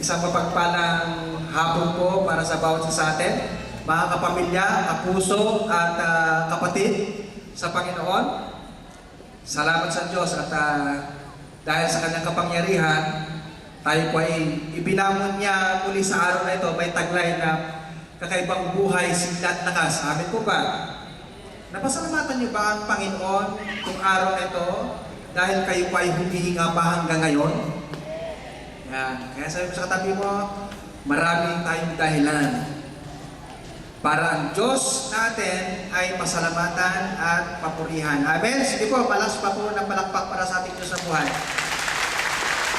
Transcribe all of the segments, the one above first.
Isang mapagpalang hapon po para sa bawat isa sa atin, mga kapamilya, kapuso at kapatid sa Panginoon. Salamat sa Diyos at dahil sa kanyang kapangyarihan, tayo po ay ibinamon niya muli sa araw na ito. May taglay na kakaibang buhay, sigla at lakas. Amin po ba? Napasalamatan niyo ba ang Panginoon kung araw na ito dahil kayo po ay humihinga pa hanggang ngayon? Yan. Kaya sabi mo sa katabi mo, maraming tayong dahilan para ang Diyos natin ay pasalamatan at papurihan. Amen? Sige po, palas pa po ng palakpak para sa ating Diyos sa buhay.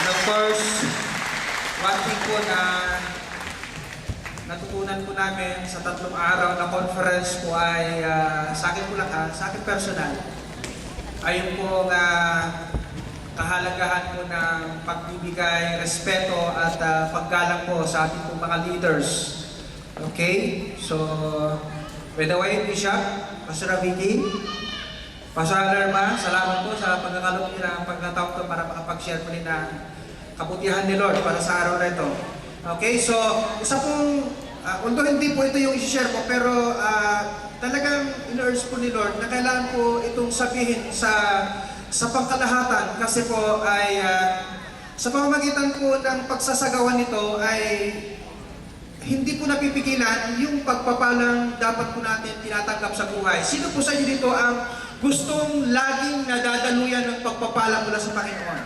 And of course, one thing po na natutunan po namin sa 3 araw na conference po ay sa akin po lang, sa akin personal, ayun po nga kahalagahan po ng pagbibigay, respeto at paggalang po sa ating po mga leaders. Okay? So, by the way, Bishop, Pastor Vicky, Pastor Alarma, salamat po sa pagkakalog nila ang pagkataon ko para makapag-share po ng kabutihan ni Lord para sa araw na ito. Okay? So, isa pong, although hindi po ito yung i-share ko, pero talagang in-urge po ni Lord na kailangan po itong sabihin sa pangkalahatan kasi po ay sa pamamagitan po ng pagsasagawa nito ay hindi po napipigilan yung pagpapalang dapat po natin tinatanggap sa buhay. Sino po sa inyo dito ang gustong laging nadadaluyan ng pagpapala mula sa Panginoon?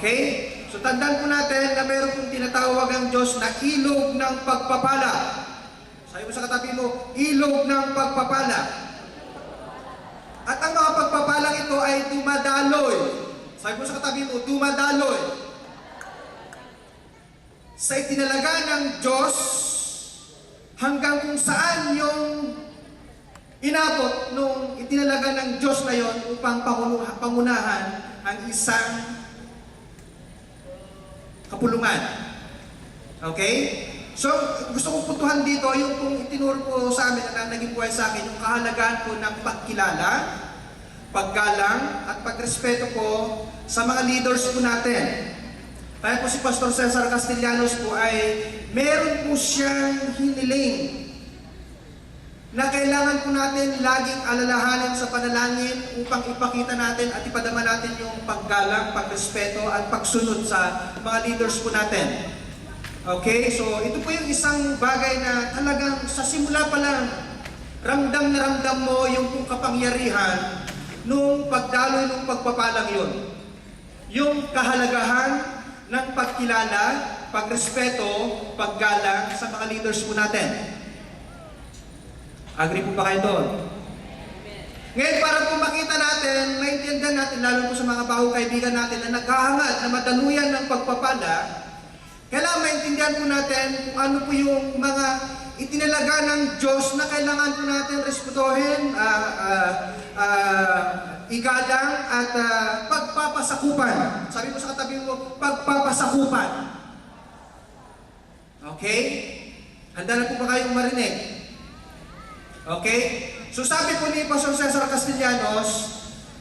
Okay? So tandaan po natin na mayroon pong tinatawag ang Diyos na ilog ng pagpapala. Sabi mo sa katabi mo, ilog ng pagpapala. At ang mga pagpapalang ito ay dumadaloy. Sabi mo sa katabi mo, dumadaloy. Sa itinalaga ng Diyos hanggang kung saan yung inabot nung itinalaga ng Diyos na yon upang pangunahan ang isang kapulungan. Okay? So, gusto kong putuhan dito yung kung itinuro po sa amin na naging buhay sa akin, yung kahalagahan po ng pagkilala, paggalang, at pagrespeto po sa mga leaders po natin. Kaya po si Pastor Cesar Castellanos po ay meron po siyang hiniling na kailangan po natin laging alalahanin sa panalangin upang ipakita natin at ipadama natin yung paggalang, pagrespeto at pagsunod sa mga leaders po natin. Okay? So, ito po yung isang bagay na talagang sa simula pa lang, ramdam na ramdam mo yung kung kapangyarihan nung pagdaloy nung pagpapalang yun. Yung kahalagahan ng pagkilala, pagrespeto, paggalang sa mga leaders po natin. Agree po ba kayo doon? Ngayon, para po makita natin, maintindihan natin, lalo po sa mga bago kaibigan natin na naghahangad na madaluyan ng pagpapala, kailangan maintindihan po natin kung ano po yung mga itinalaga ng Diyos na kailangan po natin respetuhin, igalang at pagpapasakupan. Sabi mo sa katabi mo, pagpapasakupan. Okay? Handa na po ba kayong marinig? Okay? So sabi po ni Pastor Cesar Castellanos,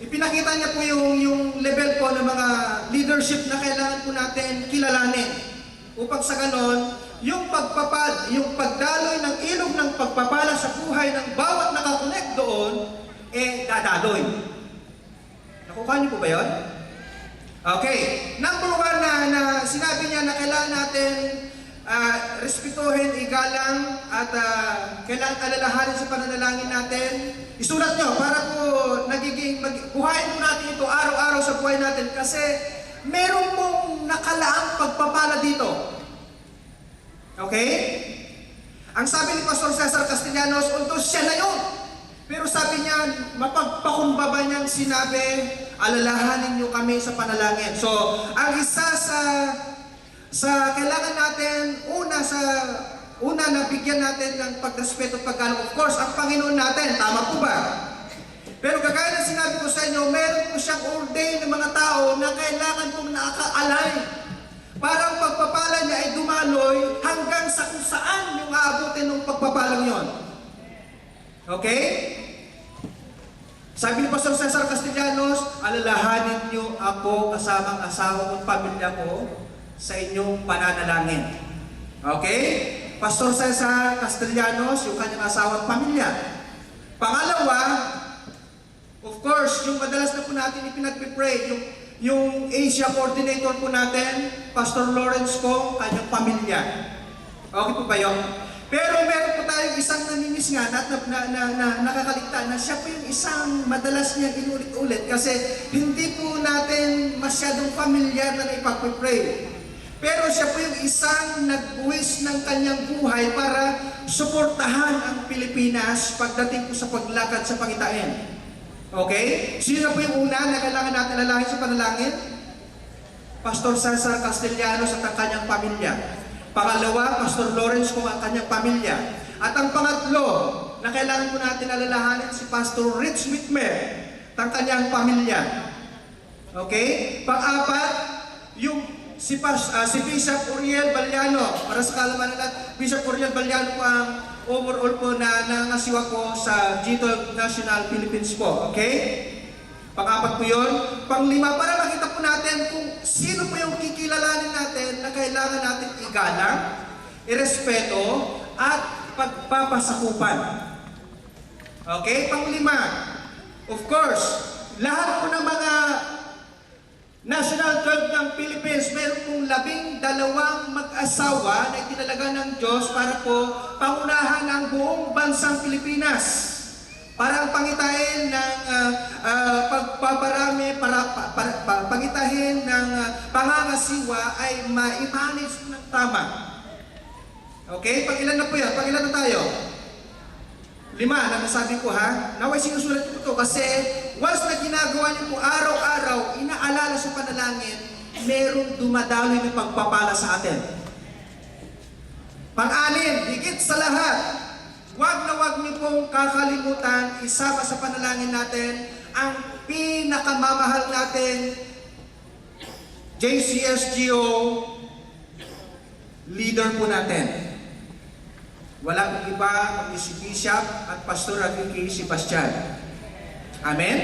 ipinakita niya po yung level po ng mga leadership na kailangan po natin kilalanin. Upang sa ganon, yung pagdaloy ng ilog ng pagpapala sa buhay ng bawat nakakonect doon, dadaloy. Nakuha niyo po ba yun? Okay. Number 1 na sinabi niya na kailangan natin respetuhin, igalang, at kailangan alalahanin sa pananalangin natin. Isulat nyo para po buhayin po natin ito araw-araw sa buhay natin kasi meron pong nakalaang pagpapala dito. Okay? Ang sabi ni Pastor Cesar Castellanos, although siya na yun, pero sabi niya, mapagpakumbaba niyang sinabi, alalahanin niyo kami sa panalangin. So, ang isa sa kailangan natin, una na bigyan natin ng pagrespeto at paggalang. Of course, ang Panginoon natin, tama po ba? Pero kagaya ng sinabi ko sa inyo, meron po siyang ordain ng mga tao na kailangan pong nakaka-align. Parang pagpapala niya ay dumaloy hanggang sa kung saan yung aabutin ng pagpapalang yon. Okay? Sabi ni Pastor Cesar Castellanos, alalahanin niyo ako kasamang asawa kong pamilya ko sa inyong pananalangin. Okay? Pastor Cesar Castellanos, yung kanyang asawang pamilya. Pangalawa, of course, yung madalas na po natin ipinagpipray, yung Asia coordinator po natin, Pastor Lawrence Kong, kanyang pamilya. Okay po ba yun? Pero meron po tayong isang naninisngan at nakakaligtaan na siya po yung isang madalas niya inulit-ulit kasi hindi po natin masyadong familiar na ipagpipray. Pero siya po yung isang nagbuwis ng kanyang buhay para suportahan ang Pilipinas pagdating po sa paglakad sa pangitain. Okay? Sino na po yung una na kailangan natin lalangin sa panalangin? Pastor Cesar Castellanos at ang kanyang pamilya. Pangalawa, Pastor Lawrence kung ang kanyang pamilya. At ang pangatlo na kailangan po natin alalahanin si Pastor Rich Whitmer at ang kanyang pamilya. Okay? Pang-apat, yung si Bishop Uriel Baliano. Para sa kaalaman nila, Bishop Uriel Baliano po ang overall po na nangasiwa po sa G12 National Philippines po. Okay? Pang-apat po yun. Pang-lima, para makita po natin kung sino po yung kikilalanin natin na kailangan natin igalang, irespeto, at pagpapasakupan. Okay? Pang-lima, of course, lahat po ng mga National 12 ng Philippines, meron pong 12 mag-asawa na itinalaga ng Diyos para po pangunahan ang buong bansang Pilipinas. Para ang pangitain ng pagpaparami, pangitain ng pangangasiwa ay ma-manage ng tama. Okay? Pag-ilan na po yan? Pag-ilan na tayo? 5 na nasabi ko ha. Naway sinusulat ko ito kasi once na ginagawa niyo po araw-araw, inaalala sa panalangin, merong dumadaloy na pagpapala sa atin. Pang-anim, higit sa lahat, wag na wag niyo pong kakalimutan, isama sa panalangin natin, ang pinakamamahal natin, JCSGO leader po natin. Walang iba kundi si Bishop at Pastor Enrique Sebastian. Amen?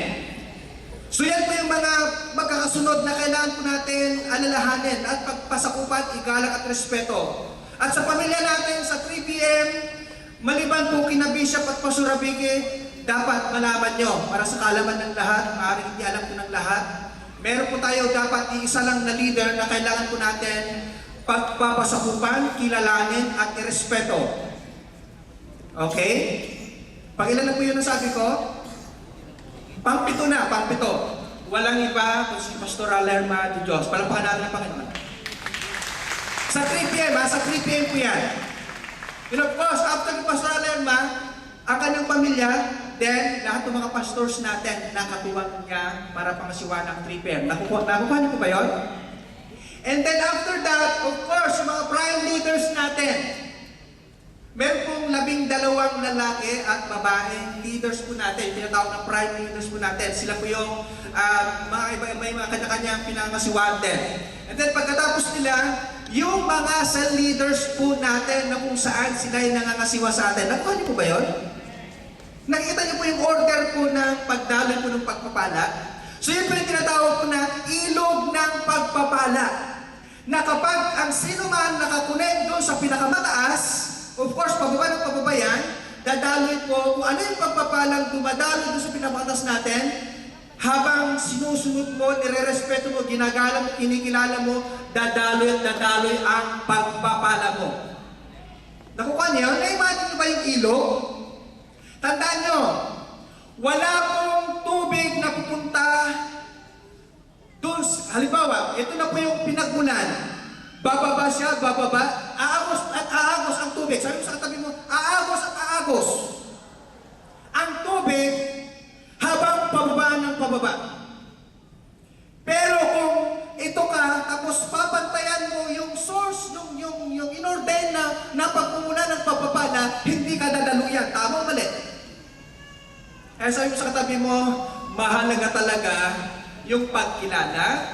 So yan po yung mga magkakasunod na kailangan po natin alalahanin at pagpasakupan, igalang at respeto. At sa pamilya natin sa 3 p.m., maliban po kina Bishop at Pastor Enrique, dapat malaman nyo para sa kaalaman ng lahat, maaaring hindi alam po ng lahat. Meron po tayo dapat iisa lang na leader na kailangan po natin pagpapasakupan, kilalanin at irespeto. Okay? Pag-ilan na po yun ang sabi ko? Pang-pito na, pang-pito. Walang iba kung si Pastor Alerma de Diyos. Palapakan natin ang Panginoon. Sa 3 p.m. Sa 3 p.m. po yan. And of course, after ni Pastor Alerma, ang kanyang pamilya, then lahat ng mga pastors natin nakatuwang niya para pangasiwa ng 3 p.m. Nakukuha niyo po ba yun? And then after that, of course, yung mga prime leaders natin, meron pong 12 lalaki at babaeng leaders po natin, tinatawag na prime leaders po natin. Sila po yung mga may mga kanya-kanyang pinangasiwaan din. And then pagkatapos nila, yung mga cell leaders po natin na kung saan sila yung nangangasiwa sa atin. Nakuha niyo po ba yun? Nakikita niyo po yung order po ng pagdaloy po ng pagpapala. So yun po yung tinatawag po na ilog ng pagpapala. Na kapag ang sino man nakakunek doon sa pinakamataas, of course, pababa ng pababa yan, dadaloy po kung ano yung pagpapalang dumadaloy doon sa pinamataas natin, habang sinusunod mo, nire-respeto mo, ginagalang mo, kinikilala mo, dadaloy at dadaloy ang pagpapala mo. Nakuha niyo? Na-imagine niyo ba yung ilog? Tandaan niyo, wala pong tubig na pupunta doon. Halimbawa, ito na po yung pinagmulan. Bababa siya, bababa, aagos at aagos ang tubig. Sabi mo sa katabi mo, aagos at aagos ang tubig habang pababa ng pababa. Pero kung ito ka, tapos papantayan mo yung source, yung in-ordain na pagmumula ng pagpapala, hindi ka dadaluyan. Tama o mali? Kaya sabi mo sa katabi mo, mahalaga talaga yung pagkilala,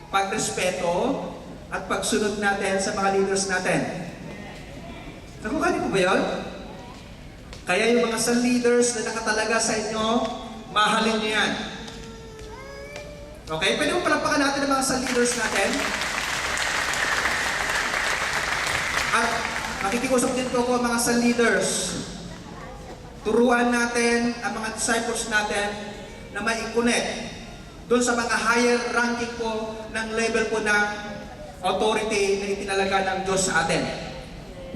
pagrespeto, at pagsunod natin sa mga leaders natin. Nakuha niyo po ba yun? Kaya yung mga cell leaders na nakatalaga sa inyo, mahalin niyo yan. Okay? Pwede mo palampakan natin ang mga cell leaders natin? At nakikiusap din po ako mga sa leaders. Turuan natin ang mga disciples natin na mai-connect doon sa mga higher ranking po ng level po ng authority na itinalaga ng Diyos sa atin.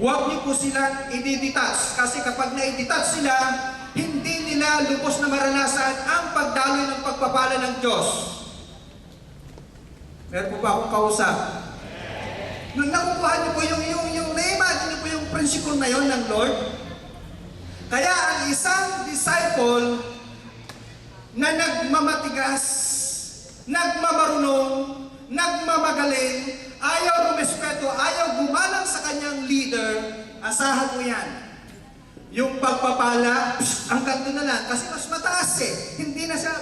Huwag niyo po silang i-detach kasi kapag na-detach sila, hindi nila lubos na maranasan ang pagdaloy ng pagpapala ng Diyos. Meron po ba akong kausap? Nung nakukuha niyo po yung na-imagine niyo po yung principle na yon ng Lord, kaya ang isang disciple na nagmamatigas, nagmamarunong, nagmamagaling, ayaw rumespeto, ayaw gumalang sa kanyang leader, asahan mo yan. Yung pagpapala, hanggang doon na lang, kasi mas mataas eh. Hindi na siya,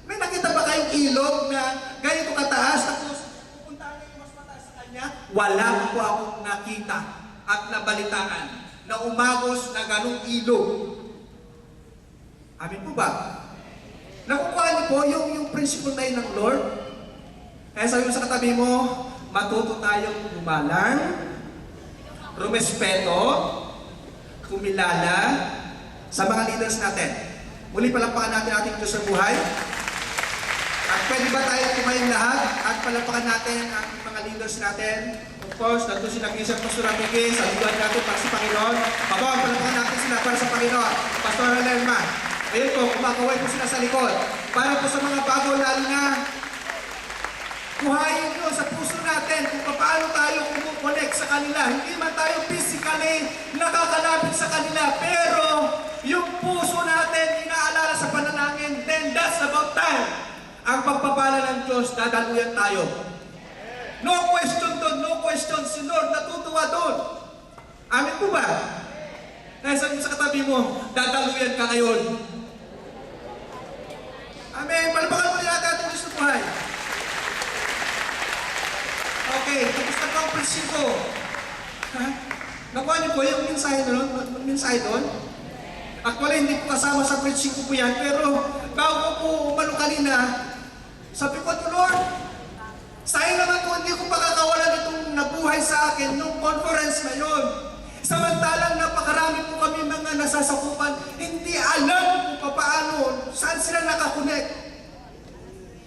may nakita ba kayong ilog na ganito kataas, tapos pupuntahan niya yung mas mataas sa kanya? Wala po akong nakita at nabalitaan na umagos na ganong ilog. Amin po ba? Nakukuha niyo po yung principle na yun ng Lord? Kaya sabi mo sa katabi mo, matuto tayong gumalang, rumespeto, kumilala sa mga leaders natin. Muli palampakan natin ating Diyos sa buhay. At pwede ba tayo kumain lahat at palampakan natin ang mga leaders natin? Of course, nandun si Nag-Isang Pastor Amigay, sa lugar natin para sa Panginoon. Mabawang palampakan natin sila para sa Panginoon. Pastor Lerma, ayun po, kumakaway po sila sa likod. Para po sa mga bago, lalo na buhayin nyo sa puso natin kung paano tayo kumukonect sa kanila. Hindi man tayo physically nakakalapit sa kanila, pero yung puso natin inaalala sa panalangin, then that's about time. Ang pagpapala ng Diyos, dadaluyan tayo. No question doon, no question. Si Lord natutuwa doon. Amin po ba? Kaya sabi mo sa katabi mo, dadaluyan ka ngayon. Amen. Palapakan mo nila natin gusto buhay. Okay, tapos na po ang prinsipyo. Nakuha niyo po yung mensahe doon? Actually, hindi po kasama sa prinsipyo po yan, pero bago po umano kanina, sabi ko, Lord, sayang naman po hindi ko pakakawalan itong nabuhay sa akin nung conference na yun. Samantalang napakarami po kami mga nasasakupan, hindi alam kung paano, saan sila nakakonect.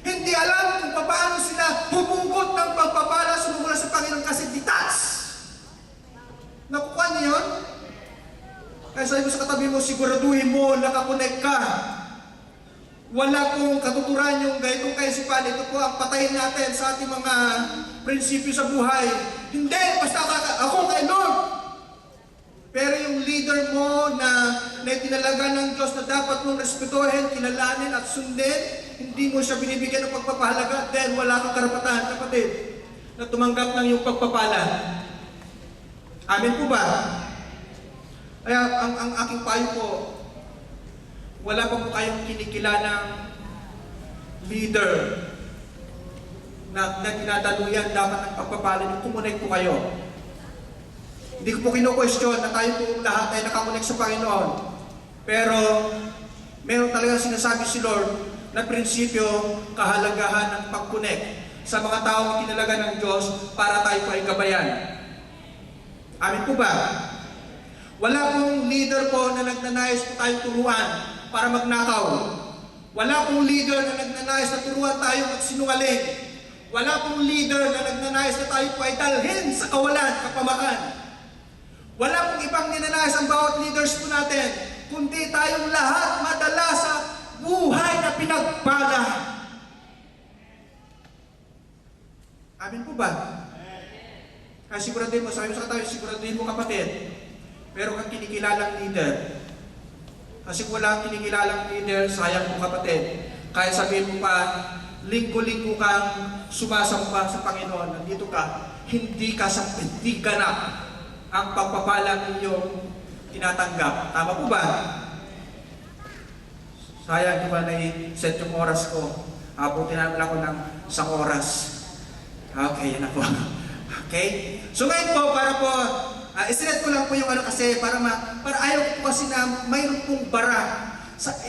Hindi alam kung paano sila humugot ng pagpapala sumumula sa Panginoon kasi detach. Nakukuha niyo yun? Kaya sabi mo sa katabi mo, siguraduhin mo, nakakonect ka. Wala pong katuturan yung gaytong kaisipan. Ito po ang patayin natin sa ating mga prinsipyo sa buhay. Hindi, basta ako kay Lord. Pero yung leader mo na itinalaga ng Diyos na dapat mong respetuhin, kinalanin at sundin, hindi mo siya binibigyan ng pagpapahalaga, then wala kang karapatan, kapatid, na tumanggap ng iyong pagpapala. Amin po ba? Kaya ang aking payo po, wala pa po kayong kinikilalang leader na dinadaluyan dapat ang pagpapala niyo, kumonect po kayo. Hindi ko po kino-question na tayo po lahat ay nakakonect sa Panginoon. Pero meron talaga sinasabi si Lord na prinsipyo, kahalagahan ng pag-connect sa mga taong itinalaga ng Diyos para tayo po ay gabayan. Amin po ba? Wala pong leader po na nagnanais po tayong turuan para magnakaw. Wala pong leader na nagnanais na turuan tayo magsinungaling. Wala pong leader na nagnanais na tayo po ay dalhin sa kawalan, kapamakan. Wala pong ibang ninanais ang bawat leaders po natin, kundi tayong lahat madala sa buhay na pinagpala. Amin po ba? Kaya siguraduhin mo, sabi mo sa tayo, siguraduhin mo kapatid, meron kang kinikilalang leader. Kasi kung wala kang kinikilalang leader, sayang po kapatid. Kahit sabihin mo pa, linggo-linggo kang sumasamba sa Panginoon, nandito ka, hindi ganap ang pagpapala ninyong tinatanggap. Tama po ba? Sayang, di ba na-set yung oras ko? Abutin namin ako ng 1 oras. Okay, yan na po. Okay? So ngayon po, para po, isinet ko lang po yung ano kasi, para ayaw ko po kasi na mayroon pong bara.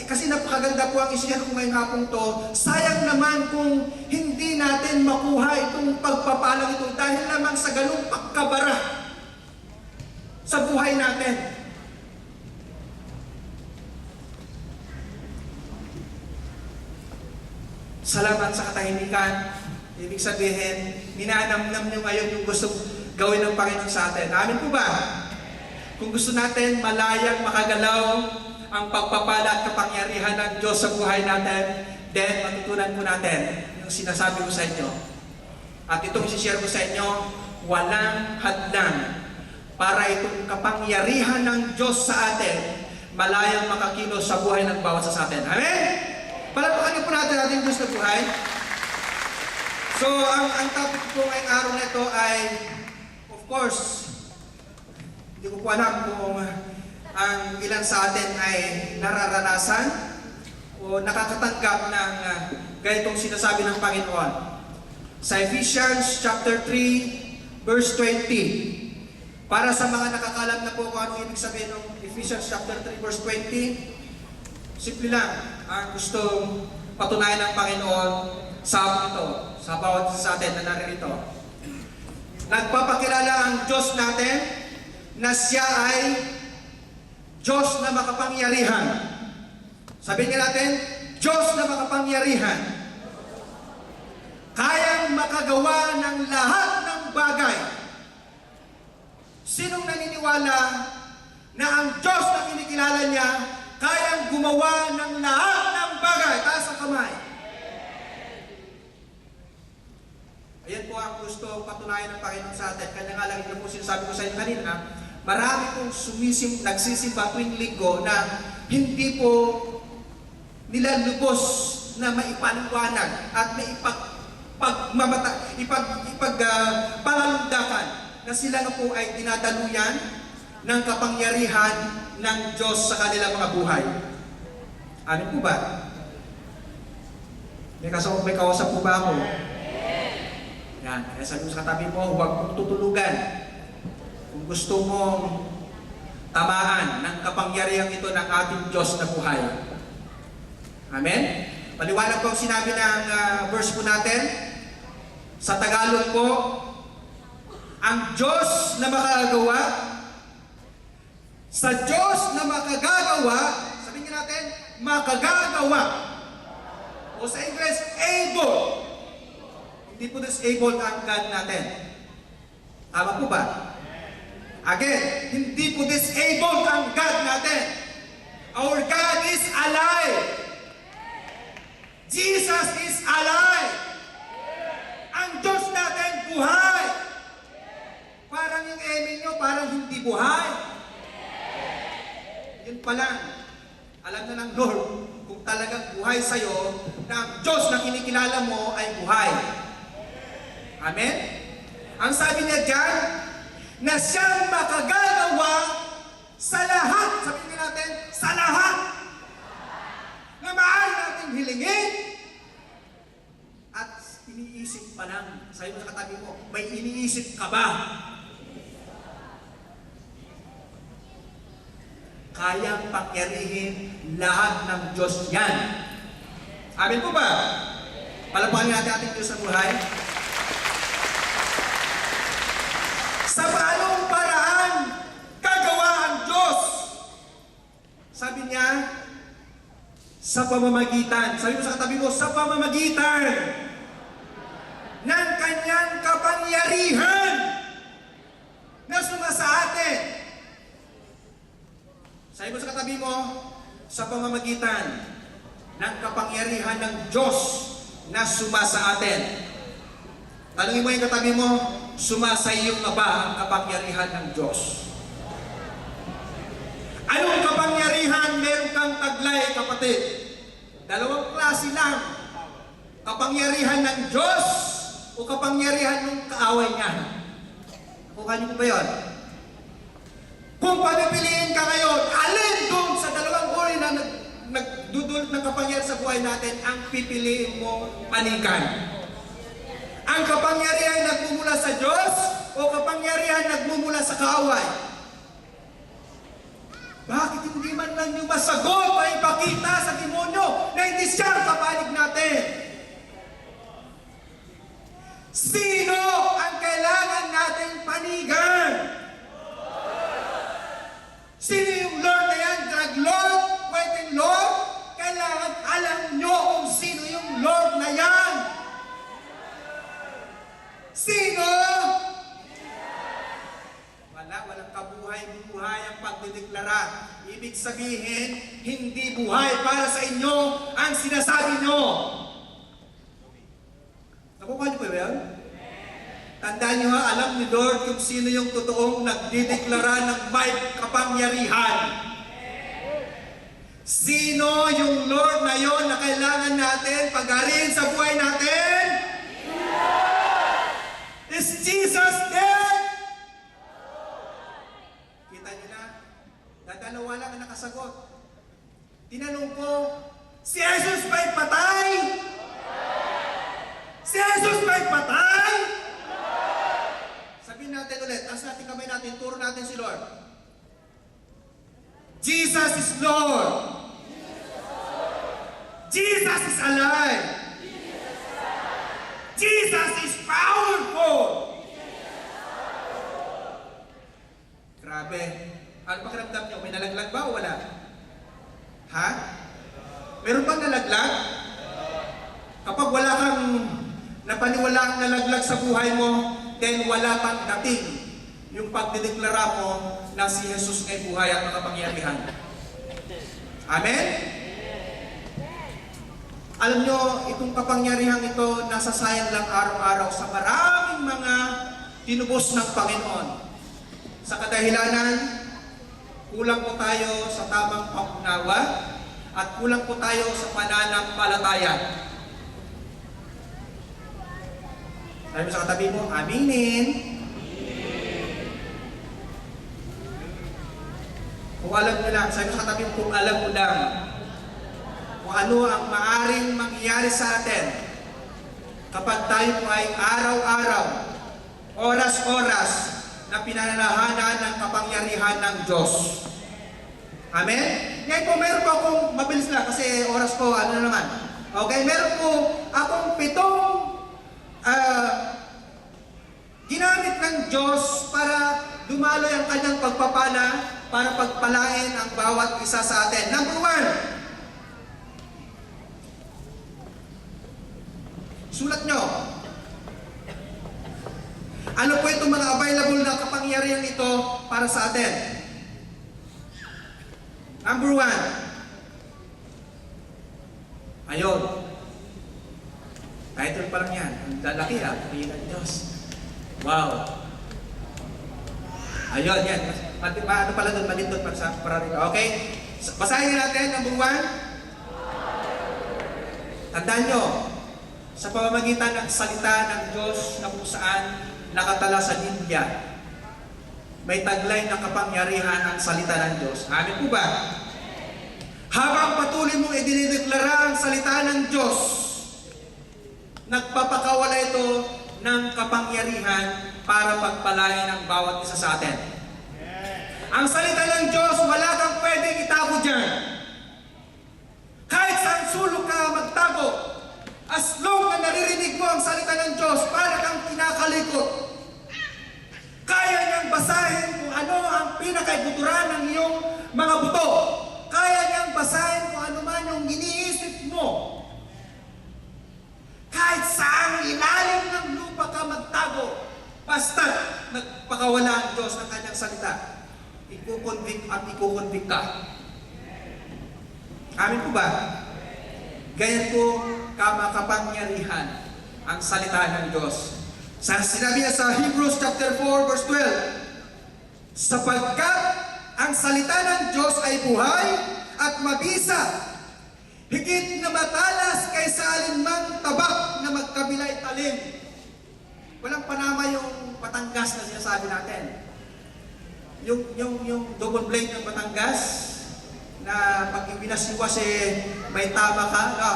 Kasi napakaganda po ang isinet ko ngayong hapong to. Sayang naman kung hindi natin makuha itong pagpapalang ito dahil naman sa ganung pagkabara. sa buhay natin. Salamat sa katahimikan. Ibig sabihin, ninanamnam nyo ngayon yung gusto gawin ng Panginoon sa atin. Amin po ba? Kung gusto natin malayang makagalaw ang pagpapala at kapangyarihan ng Diyos sa buhay natin, then matutunan po natin yung sinasabi ko sa inyo. At itong isishare ko sa inyo, walang hadlang para itong kapangyarihan ng Diyos sa atin malayang makakilos sa buhay ng bawat sa atin. Amen? Palakpakan niyo po natin ating Diyos na buhay. So, ang topic po ngayong araw na ito ay, of course, hindi ko po alam kung ang ilan sa atin ay nararanasan o nakakatanggap ng ganitong sinasabi ng Panginoon. Sa Ephesians chapter 3, verse 20. Para sa mga nakakalam na po kung ano ibig sabihin ng Ephesians chapter 3, verse 20, simple lang ang gustong patunayan ng Panginoon sa ito, sa bawat isa sa atin na naririto. Nagpapakilala ang Diyos natin na siya ay Diyos na makapangyarihan. Sabihin natin, Diyos na makapangyarihan. Kayang makagawa ng lahat ng bagay. Sinong naniniwala na ang Diyos na kinikilala niya kayang gumawa ng lahat ng bagay? Taas ang kamay. Ayan po ang gusto patunayan ng Panginoon sa atin. Kanya nga lang ito po sinasabi ko sa inyo kanina, marami pong nagsisimba tuwing linggo na hindi po nila lubos na maipaliwanag at pangalundakan na sila nga po ay dinadaluyan ng kapangyarihan ng Diyos sa kanilang mga buhay. Amin po ba? May kausap po ba ako? Yan. Kaya sabi mo sa katabi mo, huwag mong tutulugan. Kung gusto mong tamaan ng kapangyarihan ito ng ating Diyos na buhay. Amen? Paliwanag po ang sinabi ng verse po natin. Sa Tagalog po, ang Diyos na makagagawa, sa Diyos na makagagawa, sabihin natin, makagagawa. O sa English, able. Hindi po disabled ang God natin. Tama po ba? Again, hindi po disabled ang God natin. Our God is alive. Jesus is alive. Ang Diyos natin buhay. Parang yung amen nyo, parang hindi buhay. Yun pa lang. Alam na ng Lord kung talagang buhay sa'yo na ang Diyos na kinikilala mo ay buhay. Amen? Ang sabi niya dyan, na siyang makagagawa sa lahat, sabihin natin, sa lahat na maaari natin hilingin at iniisip pa lang. Sabi mo sa katabi mo, may iniisip ka ba? Kayang pangyarihin lahat ng Diyos yan. Amin po ba? Palapakan natin ating Diyos sa buhay. Sa paanong paraan gagawa ang Diyos? Sabi niya, sa pamamagitan. Sabi mo sa katabi mo, sa pamamagitan ng kanyang kapangyarihan na sumasa atin. Sabi mo sa katabi mo, sa pamamagitan ng kapangyarihan ng Diyos na sumasa atin. Tanungin mo yung katabi mo, sumasa iyo nga ba ang kapangyarihan ng Diyos? Anong kapangyarihan meron kang taglay, kapatid? Dalawang klase lang. Kapangyarihan ng Diyos o kapangyarihan ng kaaway niya. Nakuha niyo po ba yun? Kung pagpipiliin ka ngayon, alin doon sa dalawang uri na nagdudulot ng kapangyarihan sa buhay natin ang pipiliin mo panikan? Ang kapangyarihan nagmumula sa Diyos o kapangyarihan nagmumula sa kaaway? Bakit hindi man lang yung masagot o ipakita sa demonyo na hindi siya ang kapanig natin? Sino ang kailangan nating panigan? sabihin, hindi buhay para sa inyo ang sinasabi nyo. Nakukuha niyo po ba yan? Tandaan niyo ha, alam ni Lord kung sino yung totoong nagdideklara ng may kapangyarihan. Sino yung Lord na yon na kailangan natin pag-arihin sa buhay natin? Is Jesus dead? Kita niyo na, dadalawa lang ang nakasagot. Tinanong ko, si Jesus ba'y patay? Si Jesus ba'y patay? Sabihin natin ulit, taas natin kamay natin, turo natin si Lord. Jesus is Lord. Jesus is alive. Jesus is powerful. Grabe. Ano pakiramdam niyo? May nalaglag ba o wala? Ha? Meron bang nalaglag? Kapag wala kang napaniwalaang nalaglag sa buhay mo, then wala pang dating yung pagdedeklara mo na si Jesus ay buhay at makapangyarihan. Amen? Alam nyo, itong kapangyarihan ito nasasayang lang araw-araw sa maraming mga tinubos ng Panginoon. Sa kadahilanan, kulang po tayo sa tamang pangunawa at kulang po tayo sa pananampalataya. Sabi mo sa katabi mo, aminin. Kung alam mo lang, sabi mo sa katabi mo, kung alam mo lang kung ano ang maaring mangyayari sa atin kapag tayo po ay araw-araw, oras-oras na pinananahanan ng kapangyarihan ng Diyos. Amen? Ngayon po, meron po akong, mabilis lang kasi oras po, ano na naman. Okay, meron po akong 7 ginamit ng Diyos para dumaloy ang kanyang pagpapala para pagpalain ang bawat isa sa atin. Number 1, sulat nyo. Ano po itong mga available na kapangyarihan ito para sa atin? Number 1. Ayun. Title pa lang yan. Ang lalaki ha. Pagkain ng Diyos. Wow. Ayun, yan. Ano pala doon? Malindot para rin. Okay? Basahin natin. Number 1. Tandaan nyo. Sa pamamagitan ng salita ng Diyos na kung saan nakatala sa Biblia, may taglay na kapangyarihan ang salita ng Diyos. Amin po ba? Habang patuloy mong idinideklara ang salita ng Diyos, nagpapakawala ito ng kapangyarihan para pagpalain ang bawat isa sa atin. Ang salita ng Diyos, wala kang pwedeng itago dyan. Kahit saan sulok ka magtago, as long na naririnig mo ang salita ng Diyos, para kang kinakalikot. Kaya niyang basahin kung ano ang pinakaibuturan ng iyong mga buto. Kaya niyang basahin kung ano man yung iniisip mo. Kahit saan ilalim ng lupa ka magtago, basta nagpakawala ang Diyos ng kanyang salita, ikukonvict at ikukonvict ka. Amin po ba? Ganyan po kamakapangyarihan ang salita ng Diyos. Sinabi niya sa Hebrews chapter 4 verse 12, sapagkat ang salita ng Diyos ay buhay at mabisa, higit na matalas kaysa alinmang tabak na magkabilay talim. Walang panama yung Batangas na sinasabi natin. Yung double blade ng Batangas na pag ibinasiwas may tama ka. No?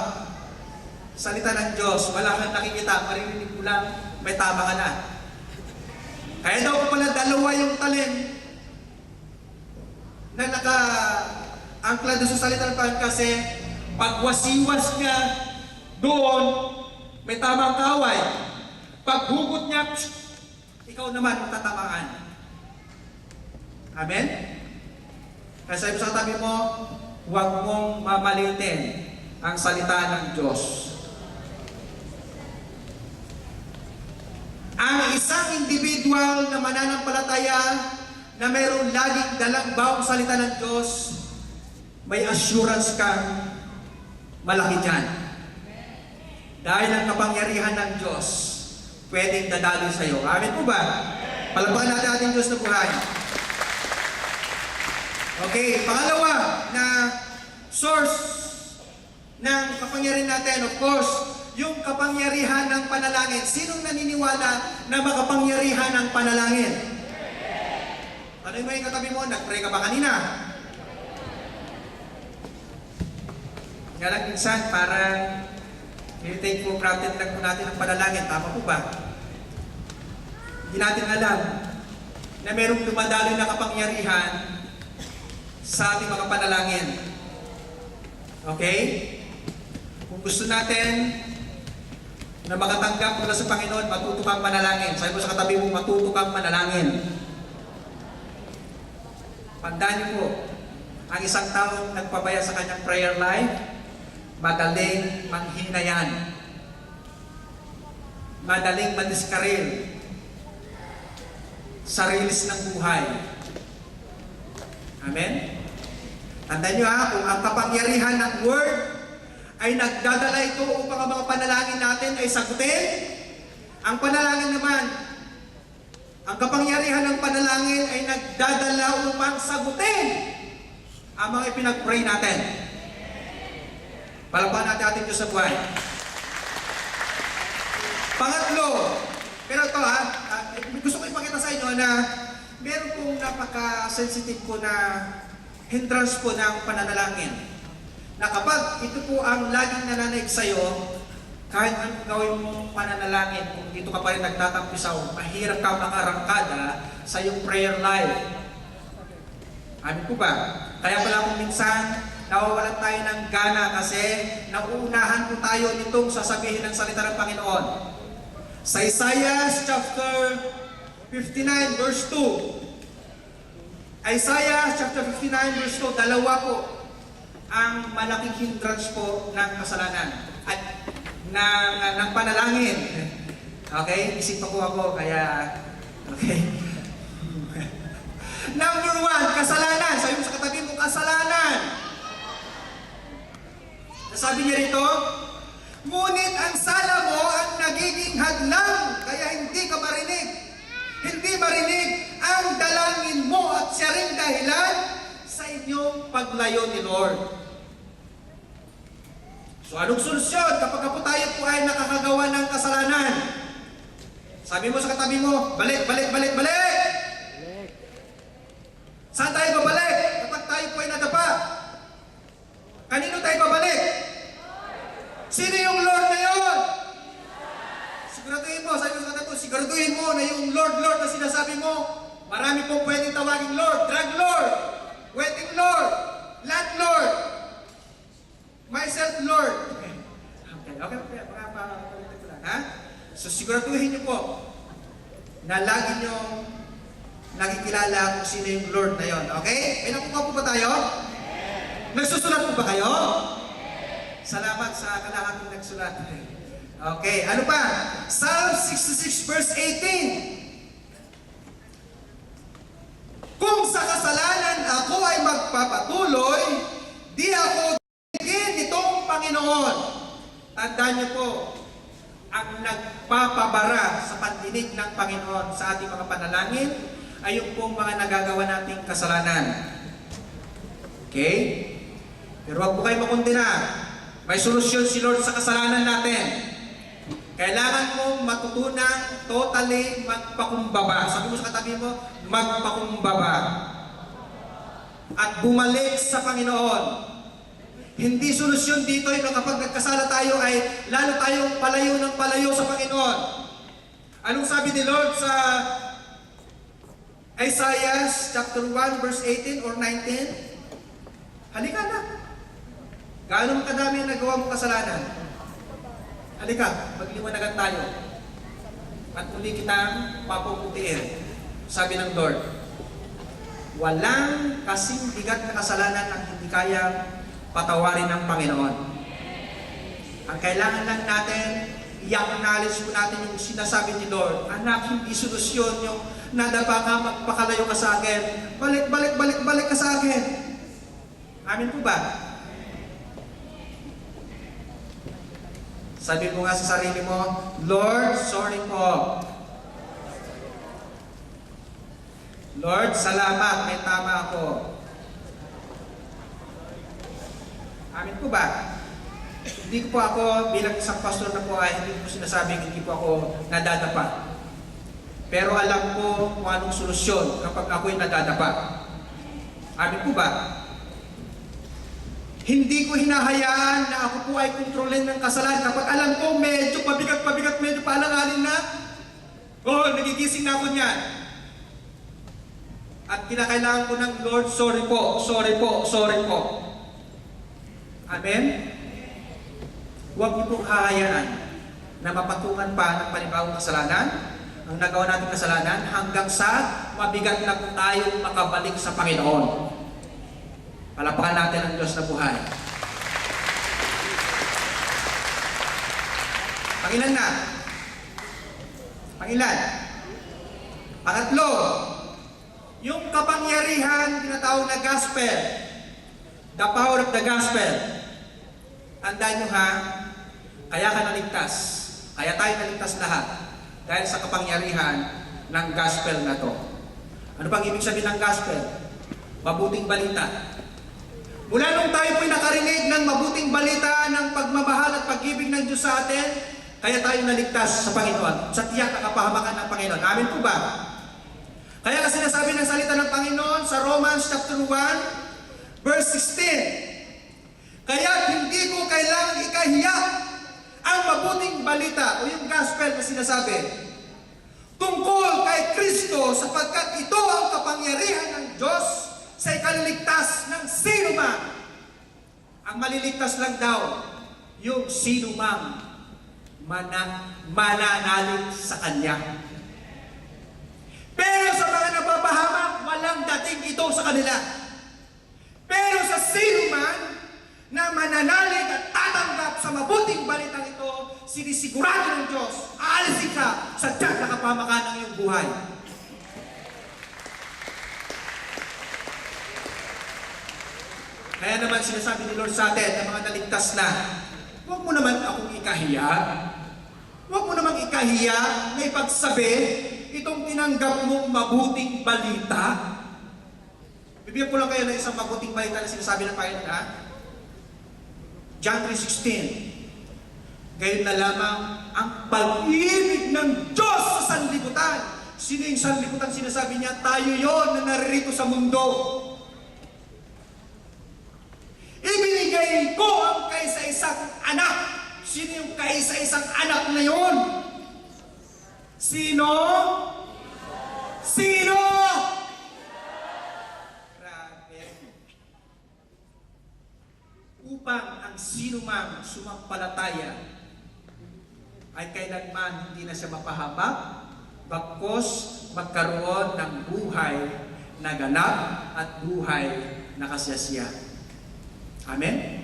Salita ng Diyos, wala kang nakikita, maririnig mo lang, may tama ka na. Kaya daw pala dalawa yung talim na naka-angkla doon sa salita ng Panginoon kasi pag wasiwas niya doon, may tamang kaway. Pag hugot niya, ikaw naman tatamaan. Amen? Kaya sabi sa tabi mo, huwag mong mamalitin ang salita ng Diyos. Ang isang individual na mananampalataya na mayroong laging dalang bawang salita ng Diyos, may assurance kang malaki dyan. Dahil ang kapangyarihan ng Diyos, pwedeng dadaloy sa iyo. Amen po ba? Palakpakan natin ating Diyos na buhay. Okay, pangalawa na source ng kapangyarihan natin, of course, yung kapangyarihan ng panalangin. Sinong naniniwala na makapangyarihan ng panalangin? Ano yung mga katabi mo? Nag-pray ka ba kanina? Nga lang minsan, parang take for granted lang po natin ang panalangin. Tama po ba? Hindi natin alam na merong dumadaloy na kapangyarihan sa ating mga panalangin. Okay? Kung gusto natin na makatanggap mula sa Panginoon, matuto kang manalangin. Sabi mo sa katabi mo, matuto kang manalangin. Tandaan niyo po, ang isang taong nagpabaya sa kanyang prayer life, madaling manghina yan. Madaling madiskaril sa rilis ng buhay. Amen? Tandaan niyo ha, kung ang kapangyarihan ng Word ay nagdadala ito upang ang mga panalangin natin ay sagutin, ang panalangin naman, ang kapangyarihan ng panalangin ay nagdadala upang sagutin ang mga ipinag-pray natin. Palakpakan natin ating Diyos sa buhay. Pangatlo, pero ito ha, gusto ko ipakita sa inyo na meron pong napaka-sensitive ko na hindrance po ng pananalangin. Na kapag ito po ang laging nananaig sa'yo, kahit anong gawin mong pananalangin, kung dito ka pa rin nagtatampisaw, mahirap kang makarangkada sa iyong prayer life. Amin po ba? Kaya pala kung minsan, nawawalan tayo ng gana kasi nauunahan po tayo nitong sasabihin ng salita ng Panginoon. Sa Isaiah chapter 59 verse 2. Isaiah chapter 59 verse 2, dalawa po ang malaking hindrance po ng kasalanan at ng panalangin. Okay? Isip po ako, kaya okay. Number 1, kasalanan. Sabi mo sa katabi mo, kasalanan. Sabi niya rito, ngunit ang sala mo ang nagiging hadlang, kaya hindi ka marinig. Hindi marinig ang dalangin mo at siya rin dahilan sa inyong paglayo ni Lord. So anong solusyon kapag po tayo po ay nakakagawa ng kasalanan? Sabi mo sa katabi mo, balik, balik, balik, balik! Saan tayo babalik kapag tayo po ay nadapa? Kanino tayo babalik? Sino yung Lord na yun? Siguraduhin mo, sabi mo sa katabi mo, siguraduhin mo na yung Lord, Lord na sinasabi mo, marami pong pwedeng tawaging Lord, drug Lord, wedding Lord, landlord, myself Lord. Okay, pakapalitin ko lang, ha? So siguraduhin niyo po na lagi niyo nakikilala kung sino yung Lord na yon. Okay? May nakuha po ba tayo? Nagsusulat po ba kayo? Salamat sa kalahating nagsulat. Okay, ano pa? Psalm 66 verse 18. Kung sa kasalanan ako ay magpapatuloy, di ako tigil itong Panginoon. Tandaan niyo po, ang nagpapabara sa pandinig ng Panginoon sa ating mga panalangin ay yung pong mga nagagawa nating kasalanan. Okay? Pero wag po kayo makundina. May solusyon si Lord sa kasalanan natin. Kailangan mong matutunang totally magpakumbaba. Sabi mo sa katabi mo, magpakumbaba. At bumalik sa Panginoon. Hindi solusyon dito yung kapag nagkasala tayo ay lalo tayong palayo ng palayo sa Panginoon. Anong sabi ni Lord sa Isaiah chapter 1 verse 18 or 19? Halika na. Gaano kadami ang nagawa mong kasalanan? Halika, magliwanagan tayo. At uli kitang papuputiin. Sabi ng Lord, walang kasing bigat na kasalanan ang hindi kayang patawarin ng Panginoon. Ang kailangan lang natin, i-acknowledge po natin yung sinasabi ni Lord, anak, hindi solusyon yung nadapa ka, magpakalayo ka sa akin. Balik, balik, balik, balik ka sa akin. Amin po ba? Sabi mo nga sa sarili mo, Lord, sorry po. Lord, salamat, may tama ako. Amin po ba? Hindi po ako bilang isang pastor na po ay hindi po sinasabing hindi po ako nadadapa. Pero alam ko kung anong solusyon kapag ako'y nadadapa. Amin po ba? Hindi ko hinahayaan na ako po ay kontrolin ng kasalanan kapag alam ko medyo pabigat, medyo paalanganin na. Nagigising na ako niyan. At kinakailangan ko ng Lord, sorry po. Amen? Huwag niyo pong hahayaan na mapatungan pa ng panibagong kasalanan ang nagawa natin kasalanan hanggang sa mabigat na po tayong makabalik sa Panginoon. Palapakan natin ang Diyos na buhay. Pangilan na? Pangilan? Pangatlo, yung kapangyarihan tinatawag na gospel. The power of the gospel. Tandaan nyo ha, kaya ka naligtas. Kaya tayo naligtas lahat. Dahil sa kapangyarihan ng gospel na to. Ano bang ibig sabihin ng gospel? Mabuting balita. Mula nung tayo po'y nakarinig ng mabuting balita ng pagmamahal at pag-ibig ng Diyos sa atin, kaya tayo naligtas sa Panginoon. Sa tiyak na kapahamakan ng Panginoon. Amin po ba? Kaya kasi sinasabi ng salita ng Panginoon sa Romans chapter 1, verse 16. Kaya hindi ko kailangang ikahiya ang mabuting balita o yung gospel na sinasabi tungkol kay Kristo sapagkat ito ang kapangyarihan ng Diyos sa ikaliligtas ng sino man. Ang maliligtas lang daw yung sino man mananalig sa Kanya. Pero sa mga nababahamak, walang dating ito sa kanila. Pero sa sino man na mananalig at tatanggap sa mabuting balitang ito, sinisigurado ng Diyos, aalisin ka sa tiyak na kapahamakan ng iyong buhay. Kaya naman sinasabi ni Lord sa atin na mga naligtas na, huwag mo naman akong ikahiya. Huwag mo naman ikahiya na ipagsabi itong tinanggap mong mabuting balita. Bibigyan ko lang kayo ng isang mabuting balita na sinasabi ng Panginoon, ha? John 3:16. Gayon na lamang ang pag-ibig ng Diyos sa sanlibutan. Sino yung sanlibutan? Sinasabi niya, tayo yon na naririto sa mundo. Ibinigay ko ang kaisa-isang anak. Sino yung kaisa-isang anak na yon? Sino? Sino? Grabe. Upang ang sino mang sumampalataya ay kailanman hindi na siya mapahamak, bagkos magkaroon ng buhay na ganap at buhay na kasiyasiya. Amen?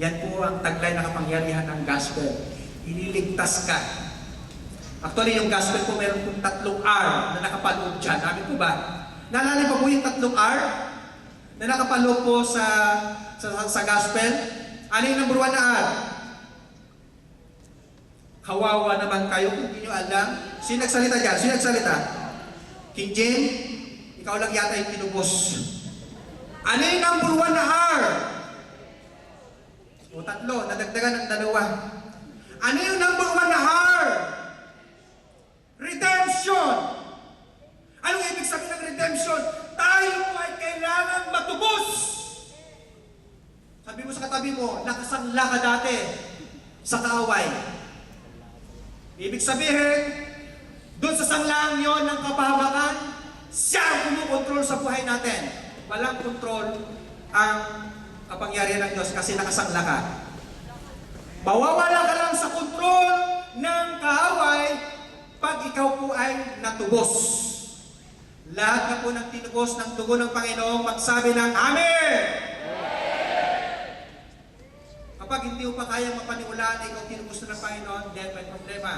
Yan po ang taglay na kapangyarihan ng gospel. Ililigtas ka. Actually, yung gospel po meron pong 3 R na nakapaloob dyan. Amin po ba? Naalala pa po yung 3 R na nakapaloob po sa gospel? Ano yung number 1 na R? Kawawa naman kayo kung hindi nyo alam. Sino nagsalita dyan? Sino nagsalita? King James? Ikaw lang yata yung tinubos. Ano yung number 1 na R? O 3, nadagdagan ng 2. Ano yung number 1 na R? Redemption! Anong ibig sabihin ng redemption? Tayo po ay kailangan matubos! Sabi mo sa katabi mo, nakasangla ka dati sa kaaway. Ibig sabihin, doon sa sanglaang yon ng kapahamakan, siya ang kumukontrol sa buhay natin. Walang kontrol ang kapangyarihan ng Diyos kasi nakasangla ka. Mawawala ka lang sa kontrol ng kaaway pag ikaw po ay natubos. Lahat na po ng tinubos ng dugo ng Panginoon, magsabi ng Amen! Kapag hindi mo pa kaya mapaniwalaan na ikaw tinubos na ng Panginoon, then may problema.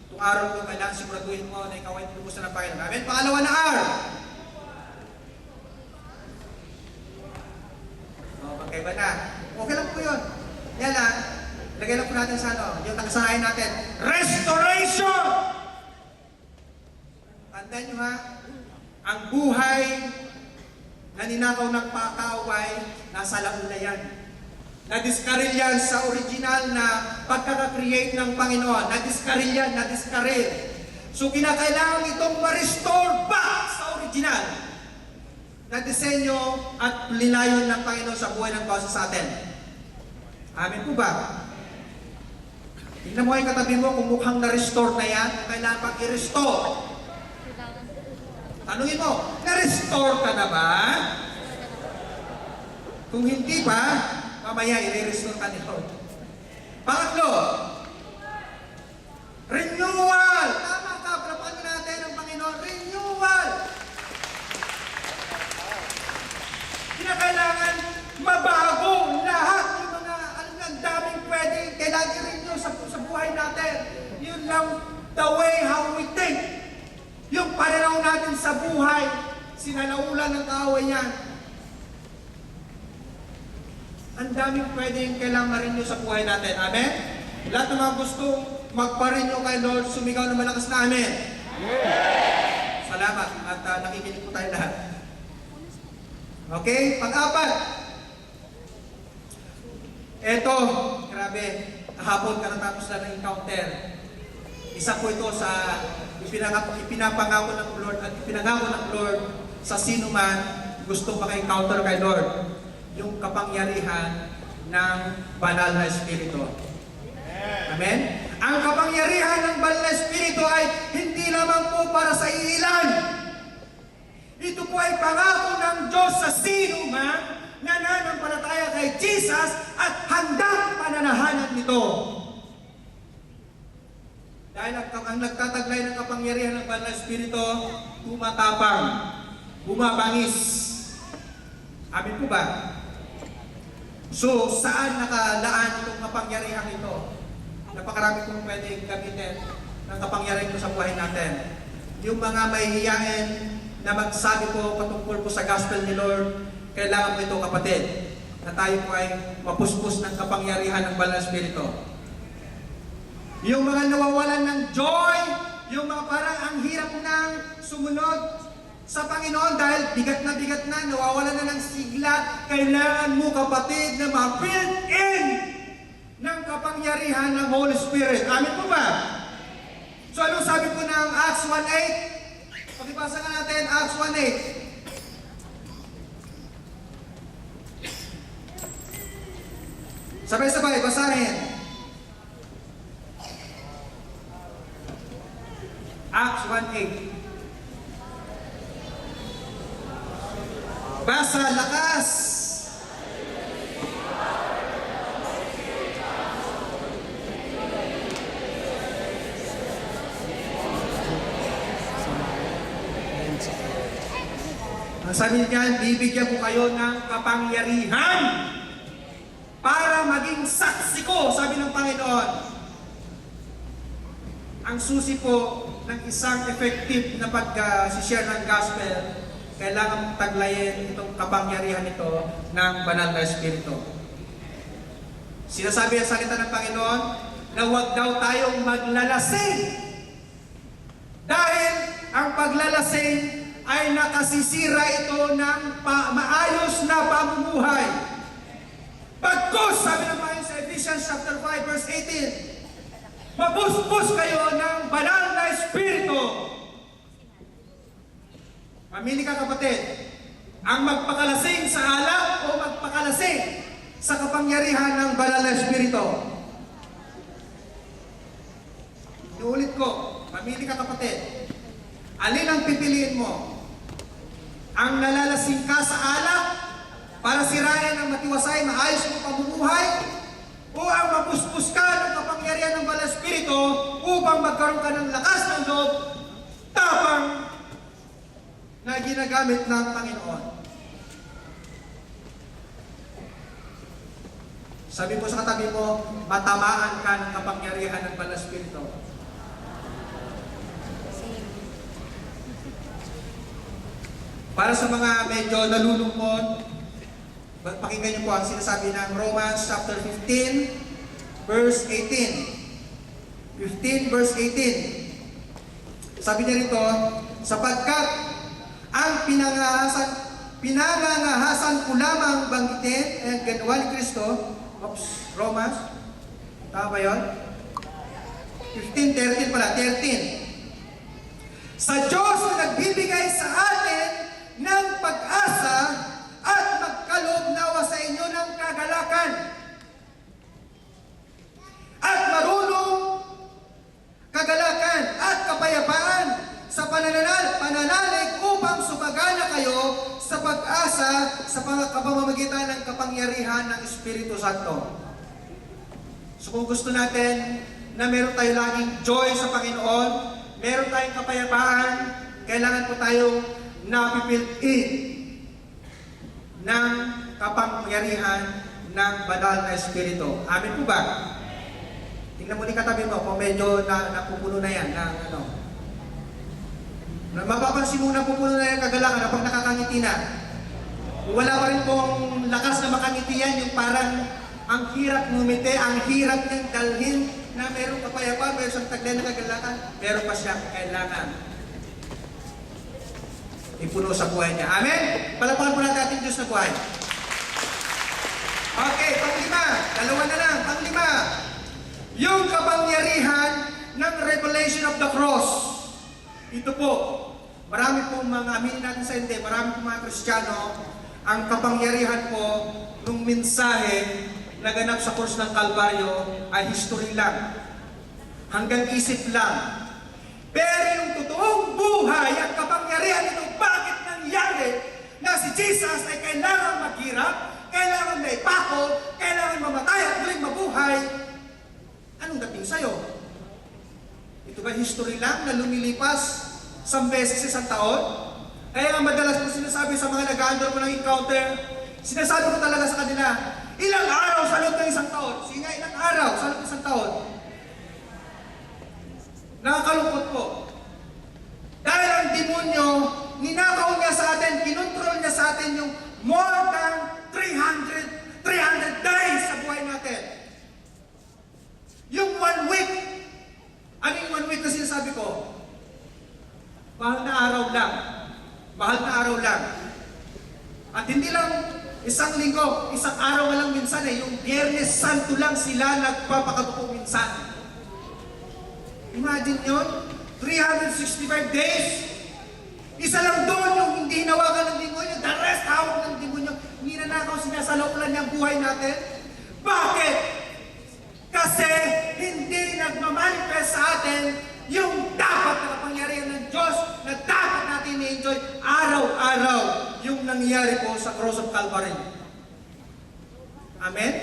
Itong araw ko, kailangan siguraduhin mo na ikaw ay tinubos na ng Panginoon. Amen? Pangalawa na R. yan. Okay lang po yun. Yan lang. Lagay lang po natin sa ano, yung nakasanayan natin. Restoration! Tandaan nyo ha, ang buhay na ninakaw ng kaaway, nasa launa yan. Nadiskaril yan sa original na pagkaka-create ng Panginoon. Nadiskaril yan, nadiskaril. So kinakailangan itong ma-restore back sa original na disenyo at linayon ng Panginoon sa buhay ng bawat sa atin. Amin po ba? Tingnan mo yung katabi mo kung mukhang na-restore na yan, kailangan pang i-restore. Tanungin mo, na-restore ka na ba? Kung hindi pa, mamaya i-restore ka nito. Pangatlo, renewal! Tama ka, palapakan natin ang Panginoon, renewal! Kinakailangan mabago lahat yung mga, alam nga, daming pwedeng kailangan i-renew sa buhay natin. Yun lang the way how we think. Yung pananaw natin sa buhay, sinalaulan ng kaaway niyan. Ang daming pwedeng kailangan ma-renew sa buhay natin. Amen? Lahat ng mga gustong magpa-renew kay Lord, sumigaw na malakas na amen. Yeah. Salamat at nakikinig po tayo lahat. Okay? Pang-apat. Eto, grabe. Kahapon katatapos na ng encounter. Isa po ito sa ipinapangako ng Lord at ipinangako ng Lord sa sino man gusto maka-encounter kay Lord. Yung kapangyarihan ng banal na Espiritu. Amen? Ang kapangyarihan ng banal na Espiritu ay hindi lamang po para sa ilan. Ito po ay pangako ng Diyos sa sino man na nananampalataya kay Jesus at handang pananahanan nito. Dahil ang nagtataglay ng kapangyarihan ng banal na Espiritu, tumatapang, bumabangis. Amin po ba? So, saan nakalaan itong kapangyarihan ito? Napakarami kong pwedeng gamitin ng kapangyarihan ito sa buhay natin. Yung mga mahihiyain na magsabi po patungkol po sa gospel ni Lord, kailangan po ito kapatid, na tayo po ay mapuspos ng kapangyarihan ng banal na Espiritu. Yung mga nawawalan ng joy, yung mga parang ang hirap nang sumunod sa Panginoon dahil bigat na, nawawalan na ng sigla, kailangan mo kapatid na ma-build in ng kapangyarihan ng Holy Spirit. Amin po ba? So anong sabi po ng Acts 1:8? Pakibasa nga natin, Acts 1:8. Sabay-sabay, basahin. Acts 1:8. Basa, lakas! Ang sabi niyan, bibigyan ko kayo ng kapangyarihan para maging saksi ko, sabi ng Panginoon. Ang susi po ng isang effective na pag-share ng gospel, kailangan taglayin itong kapangyarihan nito ng banal na Espiritu. Sinasabi ang salita ng Panginoon na huwag daw tayong maglalasing dahil ang paglalasing ay nakasisira ito ng maayos na pamumuhay. Pagkus, sabi ng Panginoon sa Ephesians chapter 5 verse 18, mapuspos kayo ng banal na Espiritu. Mamili ka kapatid, ang magpakalasing sa alak o magpakalasing sa kapangyarihan ng banal na Espiritu. Iulit ko, mamili ka kapatid. Alin ang pipiliin mo? Ang nalalasing ka sa alak para sirayan ang matiwasay, maayos mo pamumuhay? O ang mapuspos ka ng kapangyarihan ng banal na Espiritu upang magkaroon ka ng lakas ng loob, tapang na ginagamit ng Panginoon? Sabi mo sa katabi mo, matamaan ka ng kapangyarihan ng banal na Espiritu. Para sa mga medyo nalulungkot, Pakinggan niyo po ang sinasabi ng Romans chapter 15, verse 18. 15 verse 18. Sabi niya rito, sapagkat ang pinangangahasan ko lamang banggitin ang ginawa ni Kristo. Romans. Tama ba yun? 15:13 pala, 13. Sa Diyos na nagbibigay sa atin ng pag-asa at magkaloob nawa sa inyo ng kagalakan at marunong kagalakan at kapayapaan sa pananalig upang sumagana kayo sa pag-asa sa pamamagitan ng kapangyarihan ng Espiritu Santo. So kung gusto natin na meron tayo laging joy sa Panginoon, meron tayong kapayapaan, kailangan po tayong napipilit ng kapangyarihan ng banal na Espiritu. Amin po ba? Tingnan mo ni katabi mo kung medyo napupuno na yan ng ano. Mapapansin mo napupuno na yan kagalakan kapag nakakangiti na. Kung wala pa rin pong lakas na makangiti yan, yung parang ang hirap ngumiti, ang hirap niyang dalhin na mayroong kapayapaan, mayroong siyang taglay na kagalakan, meron pa siyang kailangan ipuno sa buhay niya. Amen? Palapakan po natin ating Diyos na buhay. Okay, panglima. Dalawa na lang. Panglima. Yung kapangyarihan ng revelation of the cross. Ito po, marami pong mga aminin natin sa hindi, marami pong mga Kristiyano, ang kapangyarihan po ng mensahe na ganap sa krus ng Kalbaryo ay history lang. Hanggang isip lang. Pero yung totoong buhay at kapangyarihan nito, bakit nangyari na si Jesus ay kailangan maghirap, kailangan may pako, kailangan mamatay at muling mabuhay, anong dating sa'yo? Ito ba history lang na lumilipas isang beses isang taon? Kaya nga madalas ko sinasabi sa mga nag-aandar ko ng encounter, sinasabi ko talaga sa kanila, ilang araw sa loob ng isang taon? Sige nga, ilang araw sa loob ng isang taon? Nakakalungkot po. Dahil ang demonyo, ninakaw niya sa atin, kinontrol niya sa atin yung more than 300 days sa buhay natin. Yung 1 week, ano yung 1 week na sinasabi ko? Mahal na araw lang. Mahal na araw lang. At hindi lang isang linggo, isang araw lang minsan yung Biyernes Santo lang sila nagpapakaduko minsan. Imagine yun, 365 days. Isa lang doon yung hindi hinawakan ng demonyo, the rest hawak ng demonyo. Ninanakaw, sinasalaw lang niyang buhay natin. Bakit? Kasi hindi nagmamanifest sa atin yung dapat na kapangyarihan ng Diyos na dapat natin i-enjoy araw-araw yung nangyari po sa Cross of Calvary. Amen?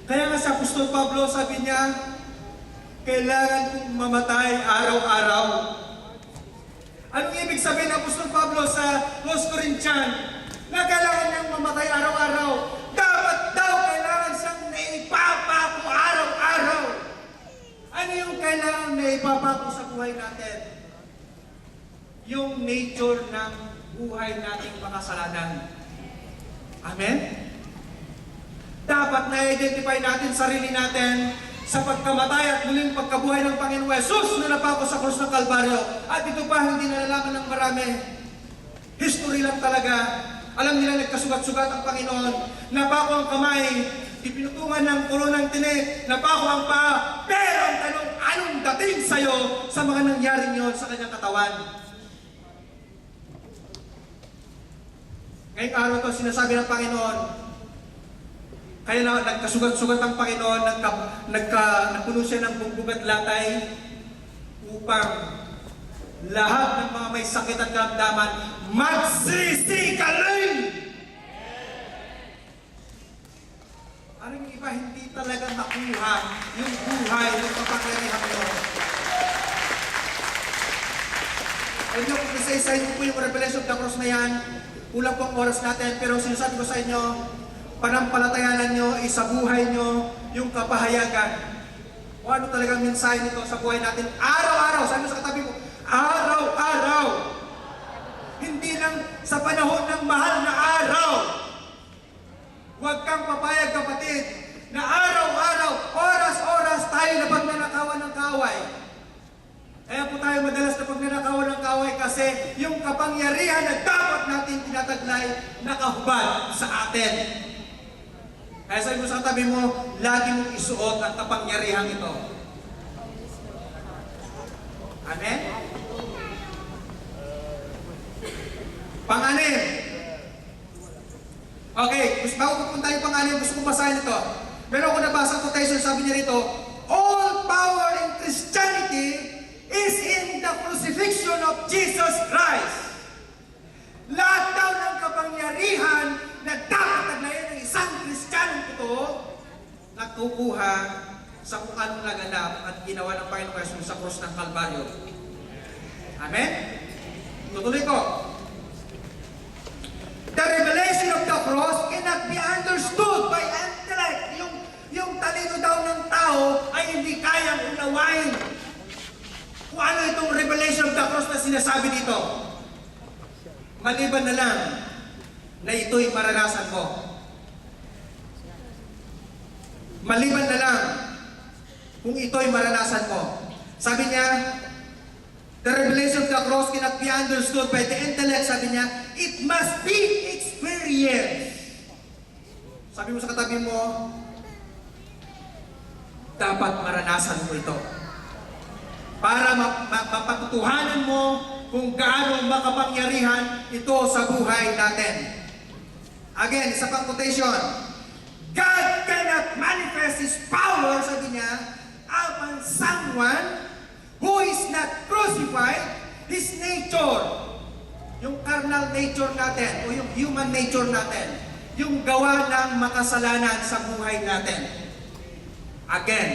Kaya nga sa Apostol Pablo, sabi niya, kailangan kong mamatay araw-araw. Anong ibig sabihin ng Apostol Pablo sa 1 Corinthians? Na kailangan niyang mamatay araw-araw. Dapat daw kailangan siyang naipapako araw-araw. Ano yung kailangan naipapako sa buhay natin? Yung nature ng buhay nating makasalanan. Amen? Dapat na-identify natin sarili natin sa pagkamatay at muling pagkabuhay ng Panginoong Yesus na napako sa krus ng Kalbaryo. At ito pa, hindi nalalaman ng marami. History lang talaga. Alam nila nagkasugat-sugat ang Panginoon. Napako ang kamay, ipinutungan ng koronang tinik, napako ang paa. Pero ang tanong, anong dating sa'yo sa mga nangyari niyon sa kanyang katawan? Ngayong araw ito, sinasabi ng Panginoon, kaya na nagkasugat-sugat ang Panginoon, nagpuno siya ng bugbog at latay upang lahat ng mga may sakit at karamdaman magsisigaling. Parang yung iba hindi talaga makuha yung buhay ng kapangyarihan mo. Alam niyo, kung isa-isahin ko po yung Revelation of the Cross na yan, kulang po ang oras natin, pero sinasabi ko sa inyo, panampalatayanan nyo, sa buhay nyo, yung kapahayagan. O ano talagang mensahe nito sa buhay natin, araw-araw, sabi mo sa katabi mo, araw-araw. Hindi lang sa panahon ng mahal na araw. Huwag kang papayag, kapatid, na araw-araw, oras-oras tayo na pagnanakawan ng kaaway. Kaya po tayo madalas na pagnanakawan ng kaaway kasi yung kapangyarihan na dapat natin tinataglay nakahubad sa atin. Kaya sabi mo sa katabi mo, lagi mong isuot ang kapangyarihan ito. Amen? Pang-anim. Okay, bago pupunta yung pang-anim, gusto kong basahin ito. Meron ako nabasa quotation, sabi niya rito, all power in Christianity is in the crucifixion of Jesus Christ. Lahat daw ng kapangyarihan na dapat naglayan ng isang Kristiyanong ito, nakukuha sa kung anong naganap at ginawa ng Panginoong Jesus sa krus ng Kalbaryo. Amen? Tutuloy ko. The revelation of the cross cannot be understood by intellect. Yung talino daw ng tao ay hindi kayang unawain kung ano itong revelation of the cross na sinasabi dito. Maliban na lang na ito'y maranasan mo. Maliban na lang kung ito'y maranasan mo. Sabi niya, the revelation of the cross cannot be understood by the intellect. Sabi niya, it must be experienced. Sabi mo sa katabi mo, dapat maranasan mo ito. Para mapatutuhanan mo kung gaano makapangyarihan ito sa buhay natin. Again, isa pang quotation. God cannot manifest His power, sabi niya, upon someone who is not crucified. His nature, yung carnal nature natin, o yung human nature natin, yung gawa ng makasalanan sa buhay natin. Again,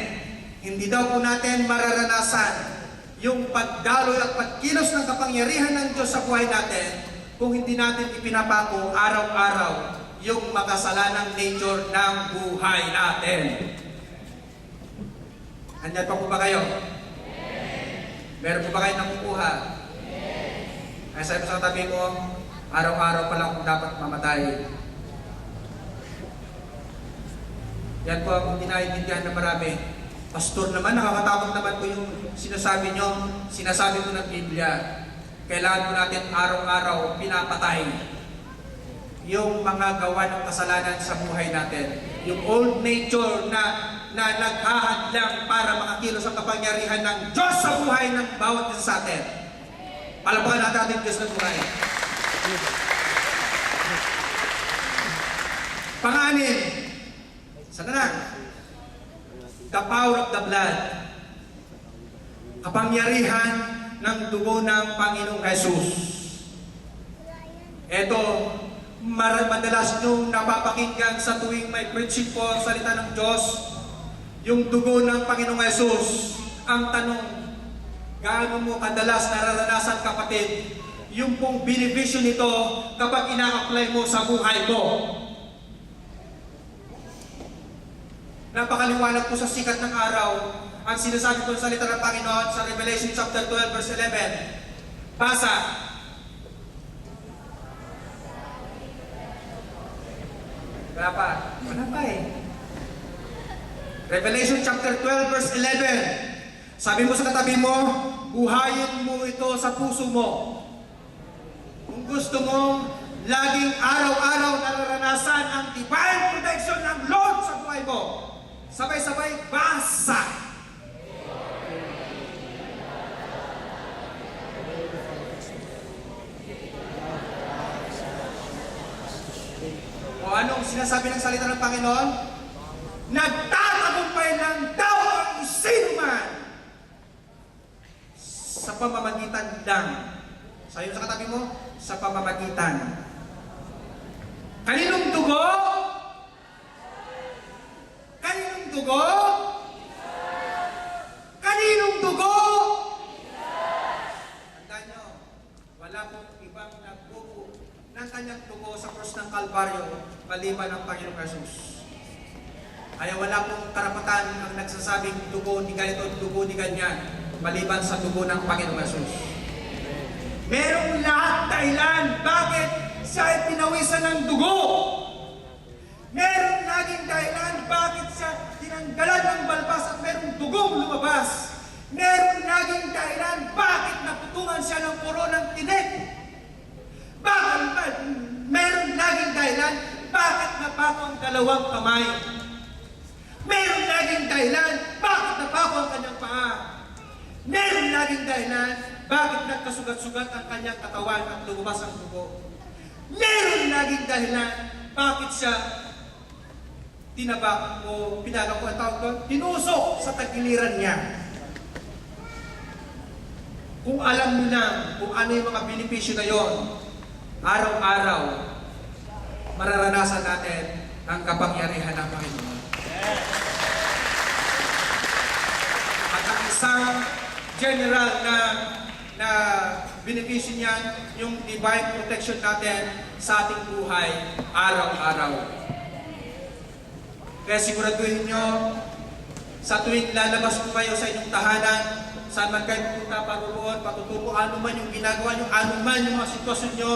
hindi daw po natin mararanasan yung pagdaloy at pagkilos ng kapangyarihan ng Diyos sa buhay natin kung hindi natin ipinapako araw-araw yung makasalanang nature ng buhay natin. Andyan pa po ba kayo? Meron po ba kayo nakukuha? Ay sabi sa tabi mo, araw-araw pa lang kung dapat mamatay. Yan po ang hindi naiintindihan ng marami. Pastor naman, nakakatakot naman po yung sinasabi nyo, sinasabi ko ng Biblia. Kailangan po natin araw-araw pinapatay yung mga gawa ng kasalanan sa buhay natin. Yung old nature na naghahadlang para makakilos ang kapangyarihan ng Diyos sa buhay ng bawat isa sa atin. Palapakan natin ating Diyos ng buhay. Pang-anim, sana na, the power of the blood. Kapangyarihan ng dugo ng Panginoong Jesus. Ito, madalas nyo napapakinggan sa tuwing may preaching po ang salita ng Diyos, yung dugo ng Panginoong Jesus. Ang tanong, gaano mo kadalas nararanasan, kapatid, yung pong beneficio nito kapag ina-apply mo sa buhay mo? Napakaliwanag po sa sikat ng araw ang sinasabi ko sa salita ng Panginoon sa Revelation chapter 12 verse 11. Basa. Wala pa. Wala pa eh. Revelation chapter 12 verse 11. Sabi mo sa katabi mo, buhayin mo ito sa puso mo. Kung gusto mong laging araw-araw nararanasan ang divine protection ng Lord sa buhay mo, sabay-sabay, basa. O anong sinasabi ng salita ng Panginoon? Nagtatagumpay lang daw ang isinuman sa pamamagitan lang. Sayo sa katabi mo, sa pamamagitan. Kaninong dugo? Kaninong dugo? Kaninong dugo? Tandaan nyo, wala pong ibang nagbubo ng kanyang dugo sa krus ng Kalbaryo maliban ang Panginoong Jesus. Kaya wala pong karapatan ang nagsasabing dugo ni ganito, dugo ni ganyan, maliban sa dugo ng Panginoong Jesus. Merong lahat dahilan bakit siya ay pinawisan ng dugo. Meron naging dahilan bakit siya tinanggalan ng balbas at merong dugong lumabas. Meron naging dahilan bakit naputungan siya ng puro ng tinik. Bakit? Meron naging dahilan bakit napako ang dalawang kamay. Meron naging dahilan bakit napako ang kanyang paa. Meron naging dahilan bakit nagkasugat-sugat ang kanyang katawan at lumabas ang dugo. Meron naging dahilan bakit siya tinabak o pinagap ang tawag doon, tinusok sa tagiliran niya. Kung alam mo lang kung ano yung mga benepisyo na yon, araw-araw, mararanasan natin ang kapangyarihan ng Panginoon. At ang isang general na benepisyo niyan, yung divine protection natin sa ating buhay, araw-araw. Kaya siguraduhin nyo, sa tuwing lalabas ko kayo sa inyong tahanan, saan man kayo pupunta, paruroon, patutupo, ano man yung ginagawa nyo, ano man yung mga sitwasyon nyo,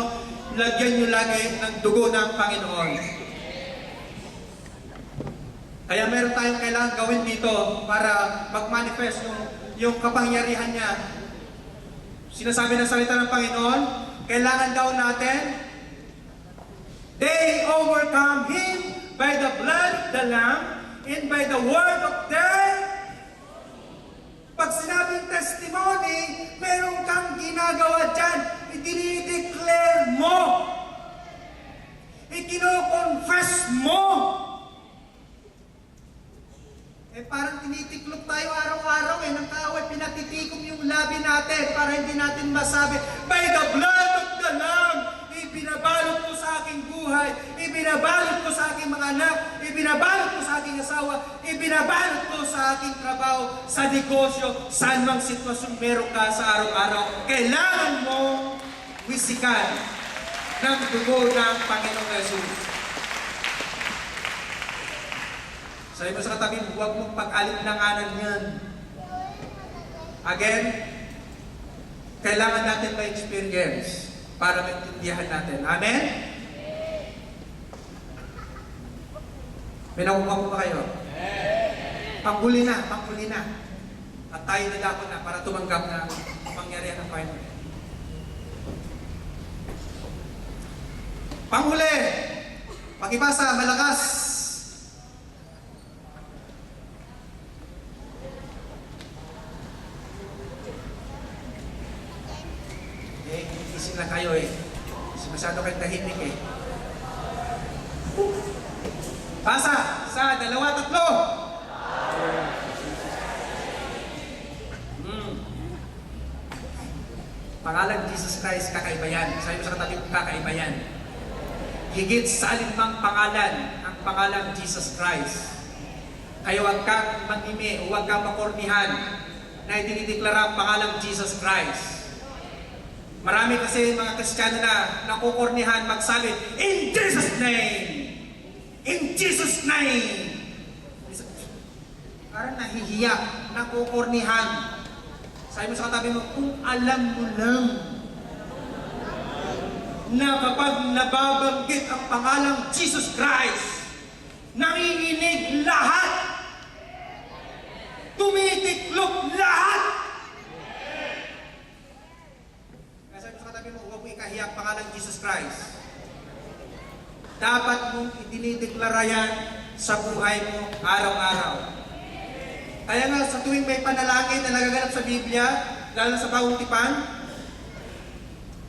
lagyan nyo lagi ng dugo ng Panginoon. Kaya meron tayong kailangan gawin dito para mag-manifest yung kapangyarihan niya. Sinasabi ng salita ng Panginoon, kailangan daw natin, they overcome Him by the blood of the Lamb and by the word of their. Pag sinabing testimony, meron kang ginagawa dyan. Idinideclare mo. Ikino-confess mo. Parang tinitiklop tayo araw-araw ng kaaway, pinatitikom yung labi natin para hindi natin masabi, by the blood of the Lamb, ibinabalot ko sa aking buhay, ibinabalot ko sa aking mga anak, ibinabalot ko sa aking asawa, ibinabalot ko sa aking trabaho, sa negosyo, saan mang sitwasyon meron ka sa araw-araw. Kailangan mo wisikan ng dugo ng Panginoong Jesus. Sabi mo sa katabi mo, huwag mong pag-alinlanganan yan. Again, kailangan natin ma-experience para maintindihan natin. Amen? May nakuha ko ba kayo? Panghuli na. At tayo nilako na para tumanggap na pangyarihan ng Panginoon. Panghuli! Pakibasa, malakas! Isip na kayo Kasi masyado kayong tahimik Basa sa 2, 3. Pangalan Jesus Christ, kakaiba yan. Sabi mo sa katabi mo, kakaiba yan. Higit sa alinmang pangalan, ang pangalan Jesus Christ. Kaya huwag kang manimi, huwag kang makornihan na idinideklara ang pangalan Jesus Christ. Marami kasi mga Kristiyano na nakukornihan magsabi, in Jesus' name! In Jesus' name! Parang nahihiya, nakukornihan. Sabi mo sa katabi mo, kung alam mo lang na kapag nababanggit ang pangalang Jesus Christ, nanginginig lahat, tumitiklop lahat. Ikahiya ang pangalan Jesus Christ. Dapat mong idinideklara yan sa buhay mo araw-araw. Kaya nga sa tuwing may panalangin na nagaganap sa Biblia, lalo sa bagong tipan,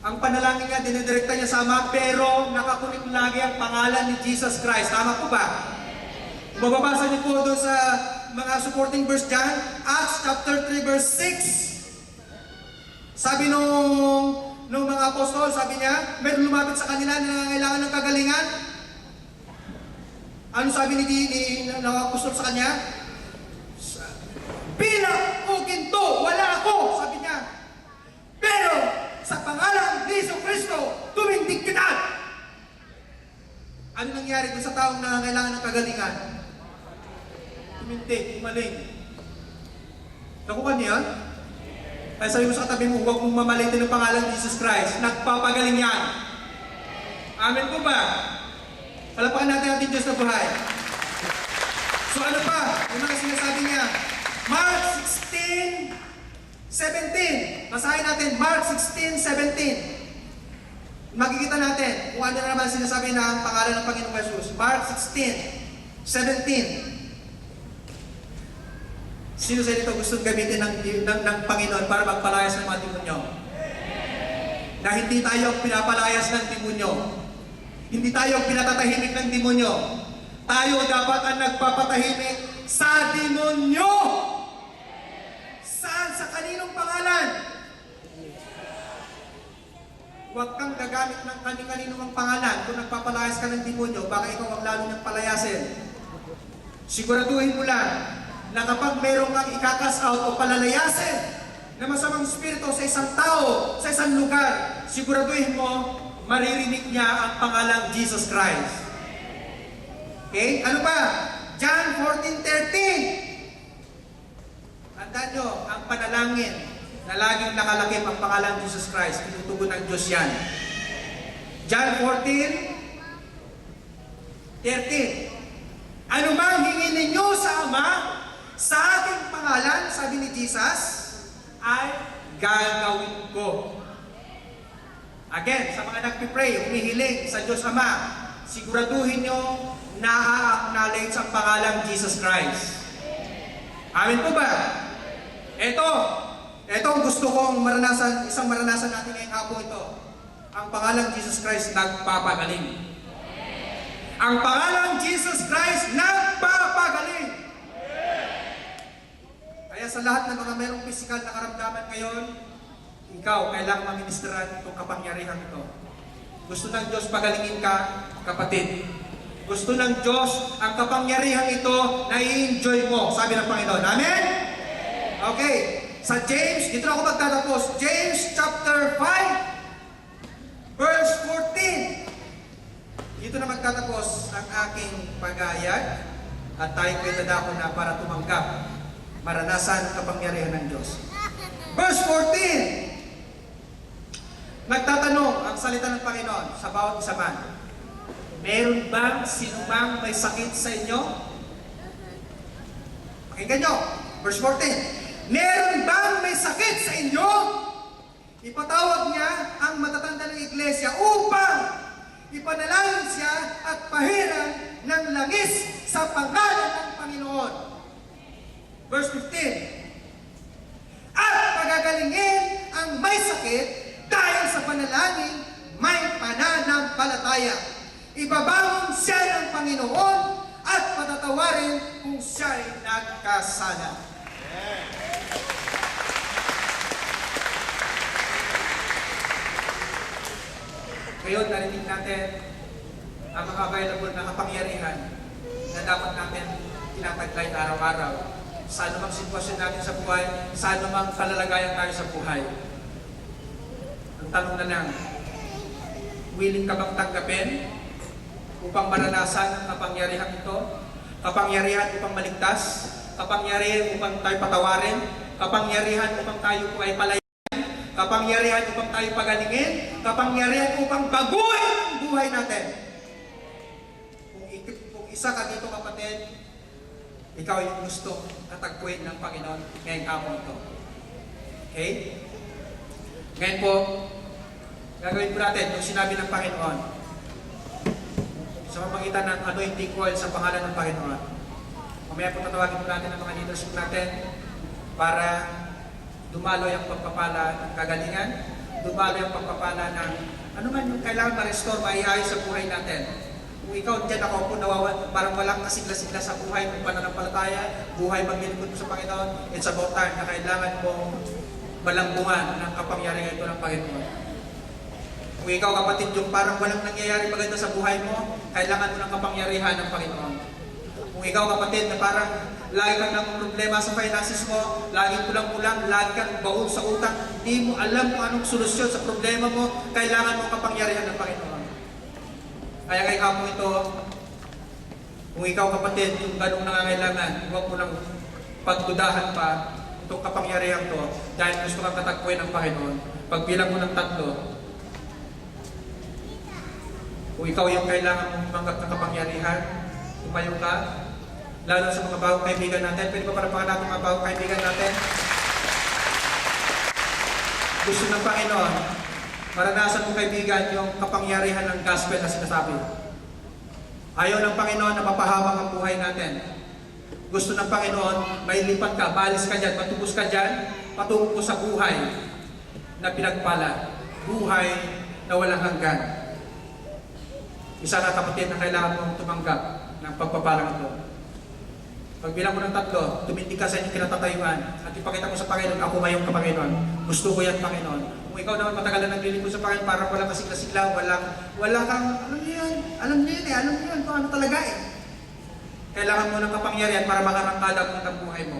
ang panalangin niya, dinidirekta niya sa Ama, pero nakakunik lagi ang pangalan ni Jesus Christ. Tama po ba? Mababasa niyo po doon sa mga supporting verse dyan, Acts chapter 3 verse 6. Sabi nung mga apostol, sabi niya, meron lumapit sa kanila na nangangailangan ng kagalingan. Ano sabi ng apostol sa kanya? Bilang o ginto, wala ako, sabi niya. Pero sa pangalan ni Jesu Cristo, tumindig kita. Ano nangyari doon sa taong nangangailangan ng kagalingan? Tumindig, umaling. Nakuha niya? Kaya sabi mo sa katabi mo, huwag mong mamalitin ng pangalan ni Jesus Christ. Nagpapagaling yan. Amen po ba? Palapakan natin ating Diyos na buhay. So ano pa? Yung mga sinasabi niya. Mark 16:17. Basahin natin, Mark 16:17. Makikita natin kung ano na naman sinasabi ng pangalan ng Panginoong Jesus. Mark 16:17. Sino sa dito gusto gamitin ng Panginoon para magpalayas ng mga demonyo? Na hindi tayo pinapalayas ng demonyo. Hindi tayo pinatatahimik ng demonyo. Tayo dapat ang nagpapatahimik sa demonyo. Saan? Sa kaninong pangalan? Huwag kang gagamit ng kani-kaninong pangalan. Kung nagpapalayas ka ng demonyo, baka ikaw ang lalo niyang palayasin. Siguraduhin mo lang na kapag mayroong kang ikakas out o palalayasin na masamang spirito sa isang tao, sa isang lugar, siguraduhin mo, maririnig niya ang pangalang Jesus Christ. Okay? Ano pa? John 14:13. Tandaan nyo, ang panalangin na laging nakalakip ang pangalang Jesus Christ, tinutugon ng Diyos yan. John 14:13. Ano mang hingin ninyo sa Ama, sa aking pangalan, sabi ni Jesus, ay gagawin ko. Again, sa mga nagpipray, humihiling sa Diyos Ama, siguraduhin nyo na-acknowledge ang pangalang Jesus Christ. Amin po ba? Ito ang gusto kong maranasan, isang maranasan natin ngayong hapon ito. Ang pangalang Jesus Christ nagpapagaling. Ang pangalang Jesus Christ nagpapagaling. Kaya sa lahat ng mga mayroong physical na karamdaman ngayon, ikaw kailangang maministeran itong kapangyarihan ito. Gusto ng Diyos pagalingin ka, kapatid. Gusto ng Diyos ang kapangyarihan ito na i-enjoy mo. Sabi ng Panginoon. Amen? Okay. Sa James, dito na ako magtatapos. James chapter 5, verse 14. Dito na magtatapos ang aking pag-aayag at tayo ko'y dadako na para tumanggap, maranasan ang kapangyarihan ng Diyos. Verse 14. Nagtatanong ang salita ng Panginoon sa bawat isa man. Meron bang sinumang may sakit sa inyo? Pakinggan nyo. Verse 14. Meron bang may sakit sa inyo? Ipatawag niya ang matatanda ng iglesia upang ipanalangin siya at pahiran ng langis sa pangalan ng Panginoon. Verse 15. At pagagalingin ang may sakit dahil sa panalangin may pananampalataya. Ibabangon siya ng Panginoon at patatawarin kung siya'y nagkasala. Ngayon, narinig natin ang mga available na kapangyarihan na dapat natin tinataglay araw-araw. Sa anumang sitwasyon natin sa buhay, sa anumang kalalagayan tayo sa buhay. Ang tanong na lang, willing ka bang tanggapin upang maranasan ang kapangyarihan ito? Kapangyarihan upang maligtas? Kapangyarihan upang tayo patawarin? Kapangyarihan upang tayo po ay palayasin? Kapangyarihan upang tayo pagalingin? Kapangyarihan upang baguhin ang buhay natin? Kung isa ka dito, kapatid, ikaw yung gusto natagpuin ng Panginoon ngayong hapon ito. Okay? Ngayon po, gagawin po natin yung sinabi ng Panginoon sa pamagitan ng anointing oil sa pangalan ng Panginoon. Mamaya po tatawagin po natin ang mga leaders po natin para dumaloy ang pagpapala ng kagalingan, dumaloy ang pagpapala ng ano man yung kailangan ma-restore, maiayos sa buhay natin. Kung ikaw dyan ako po parang walang kasigla-sigla sa buhay ng pananampalataya, buhay maglilingkod mo sa Panginoon, it's about time na kailangan mong malambungan ng kapangyarihan ito ng Panginoon. Kung ikaw kapatid yung parang walang nangyayari maganda sa buhay mo, kailangan mo ng kapangyarihan ng Panginoon. Kung ikaw kapatid na parang lagi kang ng problema sa finances mo, lagi kulang-kulang, lagi kang baon sa utang, hindi mo alam kung anong solusyon sa problema mo, kailangan mo kapangyarihan ng Panginoon. Kaya kay hapon ito, kung ikaw kapatid, yung ganong nangangailangan, huwag mo nang pagdudahan pa itong kapangyarihan to dahil gusto kang katagpuin ng Panginoon. Pagbilang mo ng 3, kung ikaw yung kailangan mong tumanggap ng kapangyarihan, tumayo ka, lalo sa mga bagong kaibigan natin. Pwede ba parapakan natin mga bagong kaibigan natin? Gusto ng Panginoon, maranasan mo kaibigan yung kapangyarihan ng gospel na sinasabi. Ayaw ng Panginoon na mapahabang ang buhay natin. Gusto ng Panginoon, may lipat ka, balis ka dyan, matubos ka dyan, patungo sa buhay na pinagpala. Buhay na walang hanggan. Isa na kapatid na kailangan mong tumanggap ng pagpapalang ito. Pagbilang mo ng 3, tumindig ka sa inyong kinatatayuan at ipakita mo sa Panginoon, ako ngayong Panginoon. Gusto ko yan, Panginoon. Kung ikaw naman matagal na naglilingkod sa Panginoon, parang walang kasigla-sigla, wala kang, alam niyo yan, kung ano talaga eh. Kailangan mo ng kapangyarihan para makarangkada mo ng buhay mo.